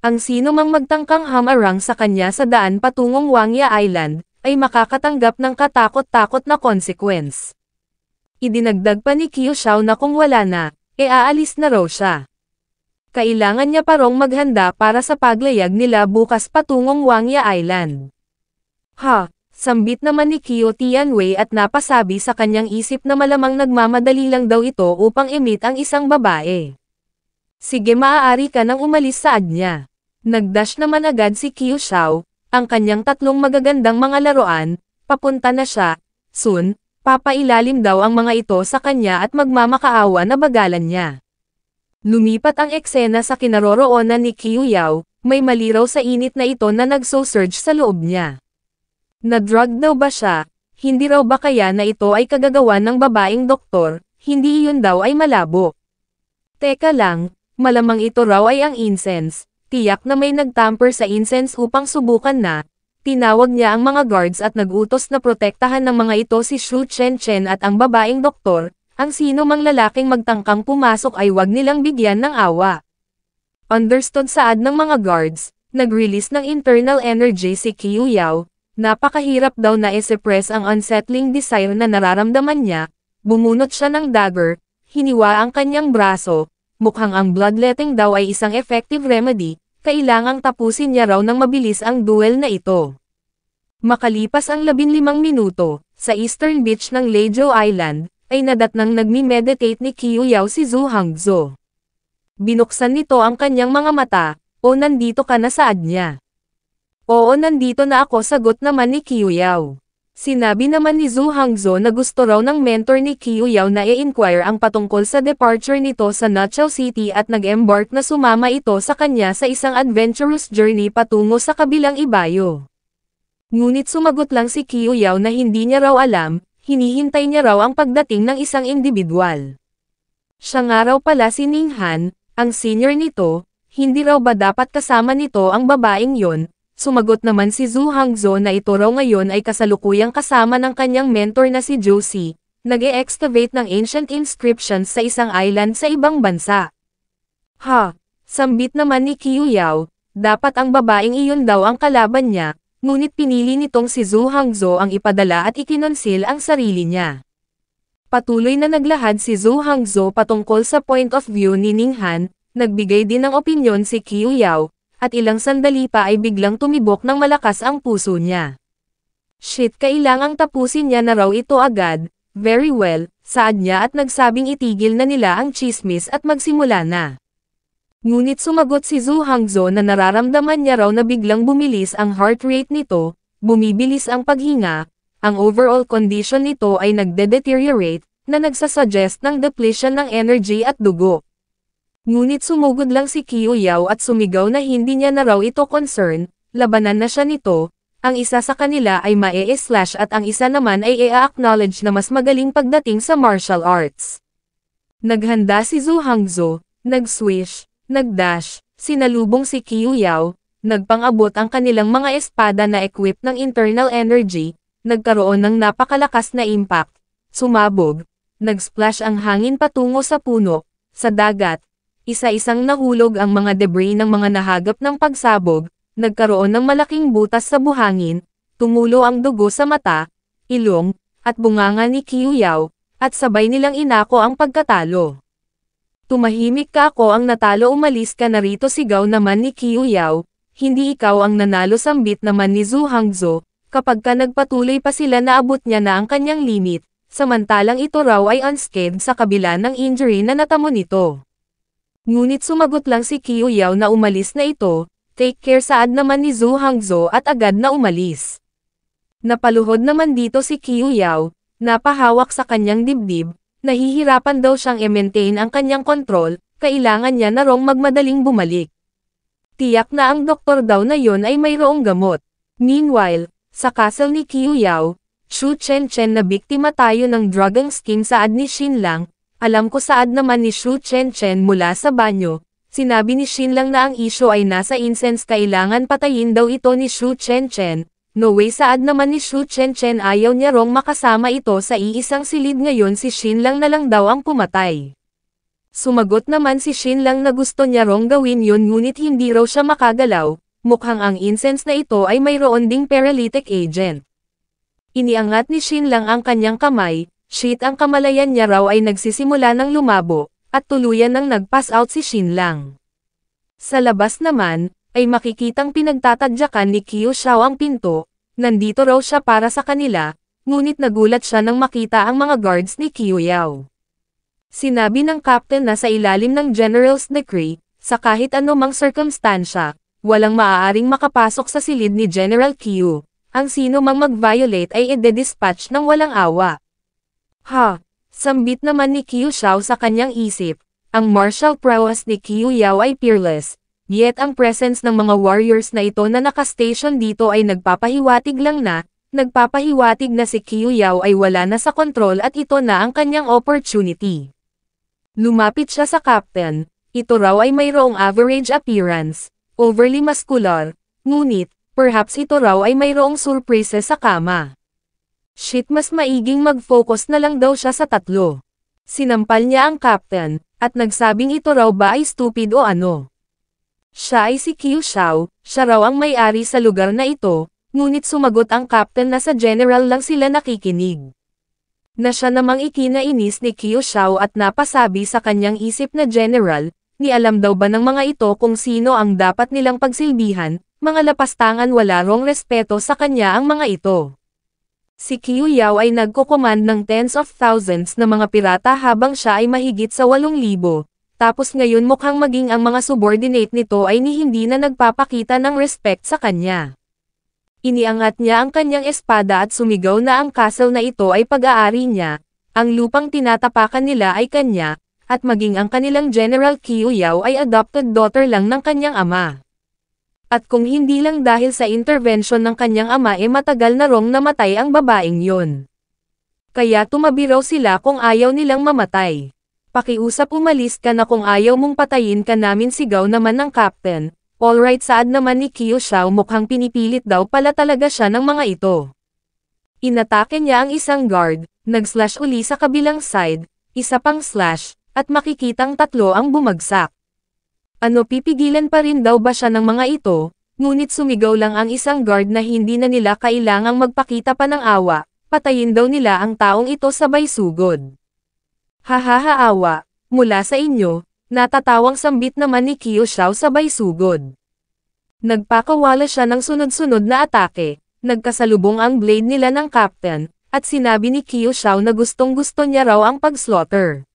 Speaker 1: Ang sino mang magtangkang hamarang sa kanya sa daan patungong Wangya Island, ay makakatanggap ng katakot-takot na consequence. Idinagdag pa ni Qiu Xiao na kung wala na, aalis na raw siya. Kailangan niya pa rong maghanda para sa paglayag nila bukas patungong Wangya Island. Sambit naman ni Qiu Tianwei at napasabi sa kanyang isip na malamang nagmamadali lang daw ito upang i-meet ang isang babae. Sige, maaari ka nang umalis, saad niya. Nagdash naman agad si Qiu Xiao, ang kanyang tatlong magagandang mga laruan, papunta na siya. Soon, papailalim daw ang mga ito sa kanya at magmamakaawa na bagalan niya. Lumipat ang eksena sa kinaroroonan ni Qiu Yao, may mali raw sa init na ito na nagso-surge sa loob niya. Na-drug daw ba siya? Hindi raw ba kaya na ito ay kagagawan ng babaeng doktor? Hindi iyon daw ay malabo. Teka lang, malamang ito raw ay ang incense. Tiyak na may nagtamper sa incense upang subukan na. Tinawag niya ang mga guards at nagutos na protektahan ng mga ito si Xu Chen at ang babaeng doktor. Ang sino mang lalaking magtangkang pumasok ay wag nilang bigyan ng awa. Understood, saad ng mga guards. Nag-release ng internal energy si Qiu Yao. Napakahirap daw na i-suppress ang unsettling desire na nararamdaman niya. Bumunot siya ng dagger, hiniwa ang kanyang braso. Mukhang ang bloodletting daw ay isang effective remedy, kailangang tapusin niya raw ng mabilis ang duel na ito. Makalipas ang 15 minuto, sa eastern beach ng Leizhou Island, ay nadatnang nagmi-meditate ni Qiu Yao si Zhu Hangzhou. Binuksan nito ang kanyang mga mata. O, nandito ka na, saad niya. Oo, nandito na ako, sagot naman ni Qiu Yao. Sinabi naman ni Zhu Hangzhou na gusto raw ng mentor ni Qiu Yao na i-inquire ang patungkol sa departure nito sa Nuzhou City at nag-embark na sumama ito sa kanya sa isang adventurous journey patungo sa kabilang ibayo. Ngunit sumagot lang si Qiu Yao na hindi niya raw alam, hinihintay niya raw ang pagdating ng isang individual. Siya nga raw pala si Ning Han, ang senior nito, hindi raw ba dapat kasama nito ang babaeng yon? Sumagot naman si Zhu Hangzhou na ito raw ngayon ay kasalukuyang kasama ng kanyang mentor na si Zhou Si, nag-e-excavate ng ancient inscriptions sa isang island sa ibang bansa. Sambit naman ni Qiu Yao, dapat ang babaeng iyon daw ang kalaban niya, ngunit pinili nitong si Zhu Hangzhou ang ipadala at ikinonsil ang sarili niya. Patuloy na naglahad si Zhu Hangzhou patungkol sa point of view ni Ning Han, nagbigay din ng opinyon si Qiu Yao, at ilang sandali pa ay biglang tumibok ng malakas ang puso niya. Shit, kailangang tapusin niya na raw ito agad. Very well, saad niya at nagsabing itigil na nila ang chismis at magsimula na. Ngunit sumagot si Zhu Hangzhou na nararamdaman niya raw na biglang bumilis ang heart rate nito, bumibilis ang paghinga, ang overall condition nito ay nagde-deteriorate, na nagsasuggest ng depletion ng energy at dugo. Ngunit sumugod lang si Qiu Yao at sumigaw na hindi niya na raw ito concern, labanan na siya nito, ang isa sa kanila ay mae-slash at ang isa naman ay i-acknowledge na mas magaling pagdating sa martial arts. Naghanda si Zhu Hangzhou, nag-swish, nag-dash, sinalubong si Qiu Yao, nagpang-abot ang kanilang mga espada na equipped ng internal energy, nagkaroon ng napakalakas na impact, sumabog, nag-splash ang hangin patungo sa puno, sa dagat. Isa-isang nahulog ang mga debris ng mga nahagap ng pagsabog, nagkaroon ng malaking butas sa buhangin, tumulo ang dugo sa mata, ilong, at bunganga ni Qiu Yao, at sabay nilang inako ang pagkatalo. Tumahimik ka, ako ang natalo, umalis ka na rito, sigaw naman ni Qiu Yao, hindi ikaw ang nanalo, sambit naman ni Zhu Hangzhou, kapag ka nagpatuloy pa sila naabot niya na ang kanyang limit, samantalang ito raw ay unscathed sa kabila ng injury na natamo nito. Ngunit sumagot lang si Qiu Yao na umalis na ito, take care, saad naman ni Zhu Hangzhou at agad na umalis. Napaluhod naman dito si Qiu Yao, napahawak sa kanyang dibdib, nahihirapan daw siyang i-maintain ang kanyang kontrol, kailangan niya na raw magmadaling bumalik. Tiyak na ang doktor daw na yon ay mayroong gamot. Meanwhile, sa castle ni Qiu Yao, Xu Chen na biktima tayo ng drugging scheme, saad ni Xin Lang. Alam ko, saad naman ni Xu Chen mula sa banyo. Sinabi ni Xin Lang na ang issue ay nasa incense, kailangan patayin daw ito ni Xu Chen. No way, saad naman ni Xu Chen, ayaw niya rong makasama ito sa iisang silid, ngayon si Xin Lang na lang daw ang pumatay. Sumagot naman si Xin Lang na gusto niya rong gawin yun ngunit hindi raw siya makagalaw, mukhang ang incense na ito ay mayroon ding paralytic agent. Iniangat ni Xin Lang ang kanyang kamay. Shit, ang kamalayan niya raw ay nagsisimula ng lumabo, at tuluyan nang nag-pass out si Xin Lang. Sa labas naman, ay makikitang pinagtatadyakan ni Qiu Xiao ang pinto, nandito raw siya para sa kanila, ngunit nagulat siya nang makita ang mga guards ni Qiu Yao. Sinabi ng captain na sa ilalim ng General's Decree, sa kahit anumang circumstansya, walang maaaring makapasok sa silid ni General Qiu, ang sino mang mag-violate ay ide-dispatch ng walang awa. Sambit naman ni Qiu Xiao sa kanyang isip, ang martial prowess ni Qiu Yao ay peerless, yet ang presence ng mga warriors na ito na nakastation dito ay nagpapahiwatig na si Qiu Yao ay wala na sa kontrol at ito na ang kanyang opportunity. Lumapit siya sa captain, ito raw ay mayroong average appearance, overly muscular, ngunit, perhaps ito raw ay mayroong surprise sa kama. Shit, mas maiging mag-focus na lang daw siya sa tatlo. Sinampal niya ang captain, at nagsabing ito raw ba ay stupid o ano. Siya ay si Qiu Xiao, siya raw ang may-ari sa lugar na ito, ngunit sumagot ang captain na sa general lang sila nakikinig. Na siya namang ikinainis ni Qiu Xiao at napasabi sa kanyang isip na general, ni alam daw ba ng mga ito kung sino ang dapat nilang pagsilbihan, mga lapastangan wala rong respeto sa kanya ang mga ito. Si Qiu Yao ay nagko-command ng tens of thousands na mga pirata habang siya ay mahigit sa 8,000, tapos ngayon mukhang maging ang mga subordinate nito ay hindi na nagpapakita ng respect sa kanya. Iniangat niya ang kanyang espada at sumigaw na ang castle na ito ay pag-aari niya, ang lupang tinatapakan nila ay kanya, at maging ang kanilang General Qiu Yao ay adopted daughter lang ng kanyang ama. At kung hindi lang dahil sa intervention ng kanyang ama matagal na rong namatay ang babaeng yon. Kaya tumabi raw sila kung ayaw nilang mamatay. Pakiusap umalis ka na kung ayaw mong patayin ka namin, sigaw naman ng captain. Alright, saad naman ni Qiu Xiao, mukhang pinipilit daw pala talaga siya ng mga ito. Inatake niya ang isang guard, nag-slash uli sa kabilang side, isa pang slash, at makikitang tatlo ang bumagsak. Ano, pipigilan pa rin daw ba siya ng mga ito, ngunit sumigaw lang ang isang guard na hindi na nila kailangang magpakita pa ng awa, patayin daw nila ang taong ito sabay sugod. Awa, mula sa inyo, natatawang sambit naman ni Qiu Xiao sabay sugod. Nagpakawala siya ng sunod-sunod na atake, nagkasalubong ang blade nila ng captain, at sinabi ni Qiu Xiao na gustong-gusto niya raw ang pag-slaughter.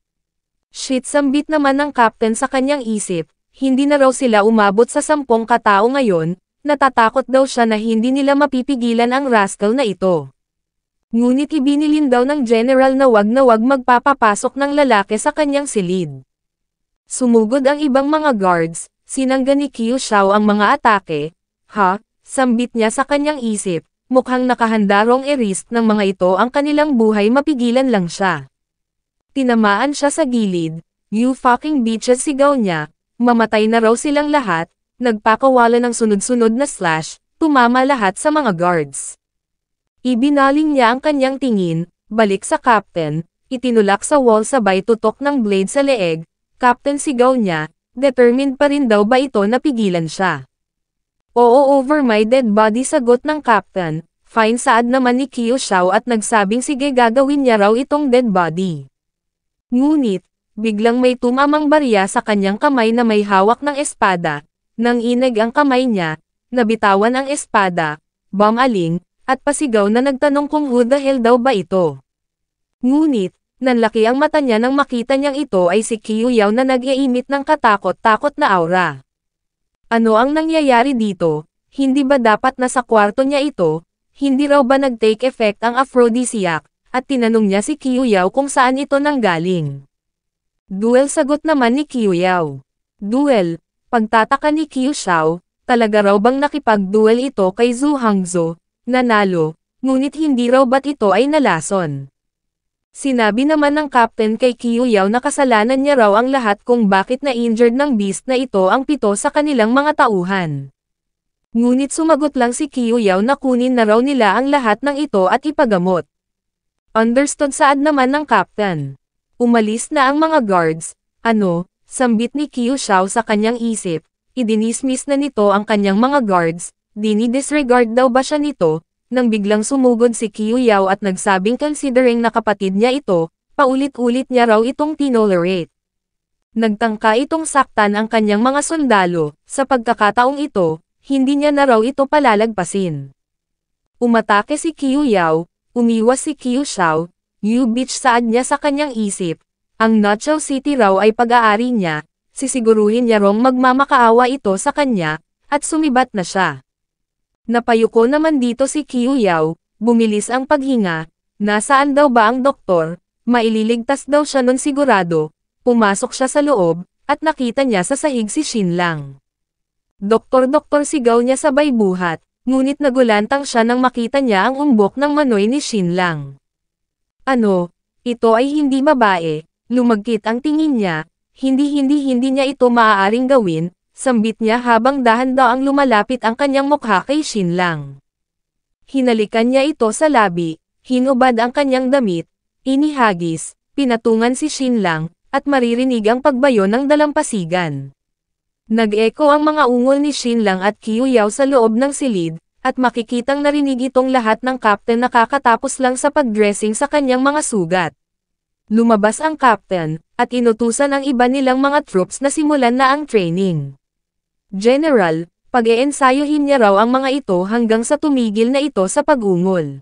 Speaker 1: Shit, sambit naman ng captain sa kanyang isip. Hindi na raw sila umabot sa 10 katao ngayon, natatakot daw siya na hindi nila mapipigilan ang rascal na ito. Ngunit ibinilin daw ng general na wag magpapapasok ng lalaki sa kanyang silid. Sumugod ang ibang mga guards, sinangga ni Qiu Xiao ang mga atake. Sambit niya sa kanyang isip, mukhang nakahanda rong i-risk ng mga ito ang kanilang buhay, mapigilan lang siya. Tinamaan siya sa gilid, "You fucking bitches," sigaw niya. Mamatay na raw silang lahat, nagpakawala ng sunod-sunod na slash, tumama lahat sa mga guards. Ibinaling niya ang kanyang tingin, balik sa captain, itinulak sa wall sabay tutok ng blade sa leeg. Captain, sigaw niya, determined pa rin daw ba ito na pigilan siya. Oo, over my dead body, sagot ng captain. Fine, saad naman ni Qiu Xiao at nagsabing sige, gagawin niya raw itong dead body. Ngunit, biglang may tumamang barya sa kanyang kamay na may hawak ng espada. Nang inag ang kamay niya, nabitawan ang espada, bumaling, at pasigaw na nagtanong kung who the hell daw ba ito. Ngunit, nanlaki ang mata niya nang makita niyang ito ay si Qiu Yao na nag-iimit ng katakot-takot na aura. Ano ang nangyayari dito? Hindi ba dapat nasa kwarto niya ito? Hindi raw ba nag-take effect ang aphrodisiac? At tinanong niya si Qiu Yao kung saan ito nanggaling. Duel, sagot naman ni Qiu Yao. Duel, pagtataka ni Qiu Xiao, talaga raw bang nakipag-duel ito kay Zhu Hangzhou, nanalo, ngunit hindi raw ba't ito ay nalason. Sinabi naman ng captain kay Qiu Yao na kasalanan niya raw ang lahat kung bakit na-injured ng beast na ito ang 7 sa kanilang mga tauhan. Ngunit sumagot lang si Qiu Yao na kunin na raw nila ang lahat ng ito at ipagamot. Understood, saad naman ng captain. Umalis na ang mga guards. Ano, sambit ni Qiu Xiao sa kanyang isip, idinismiss na nito ang kanyang mga guards, dini-disregard daw ba siya nito, nang biglang sumugod si Qiu Yao at nagsabing considering na kapatid niya ito, paulit-ulit niya raw itong tinolerate. Nagtangka itong saktan ang kanyang mga sundalo, sa pagkakataong ito, hindi niya na raw ito palalagpasin. Umatake si Qiu Yao, umiwas si Qiu Xiao, Yu Beach saad niya sa kanyang isip. Ang Nochao City raw ay pag-aari niya, sisiguruhin niya rong magmamakaawa ito sa kanya, at sumibat na siya. Napayuko naman dito si Qiu Yao, bumilis ang paghinga, nasaan daw ba ang doktor, maililigtas daw siya nun sigurado. Pumasok siya sa loob, at nakita niya sa sahig si Xinlang. Doktor-doktor sigaw niya sabay buhat, ngunit nagulantang siya nang makita niya ang umbok ng manoy ni Xinlang. Ano? Ito ay hindi babae, lumagkit ang tingin niya, hindi niya ito maaaring gawin, sambit niya habang dahan-daang lumalapit ang kanyang mukha kay Xinlang. Hinalikan niya ito sa labi, hinubad ang kanyang damit, inihagis, pinatungan si Xinlang, at maririnig ang pagbayo ng dalampasigan. Nag-echo ang mga ungol ni Xinlang at Qiu Yao sa loob ng silid, at makikitang narinig itong lahat ng captain nakakatapos lang sa pagdressing sa kanyang mga sugat. Lumabas ang captain, at inutusan ang iba nilang mga troops na simulan na ang training. General, pag-eensayohin niya raw ang mga ito hanggang sa tumigil na ito sa pag-ungol.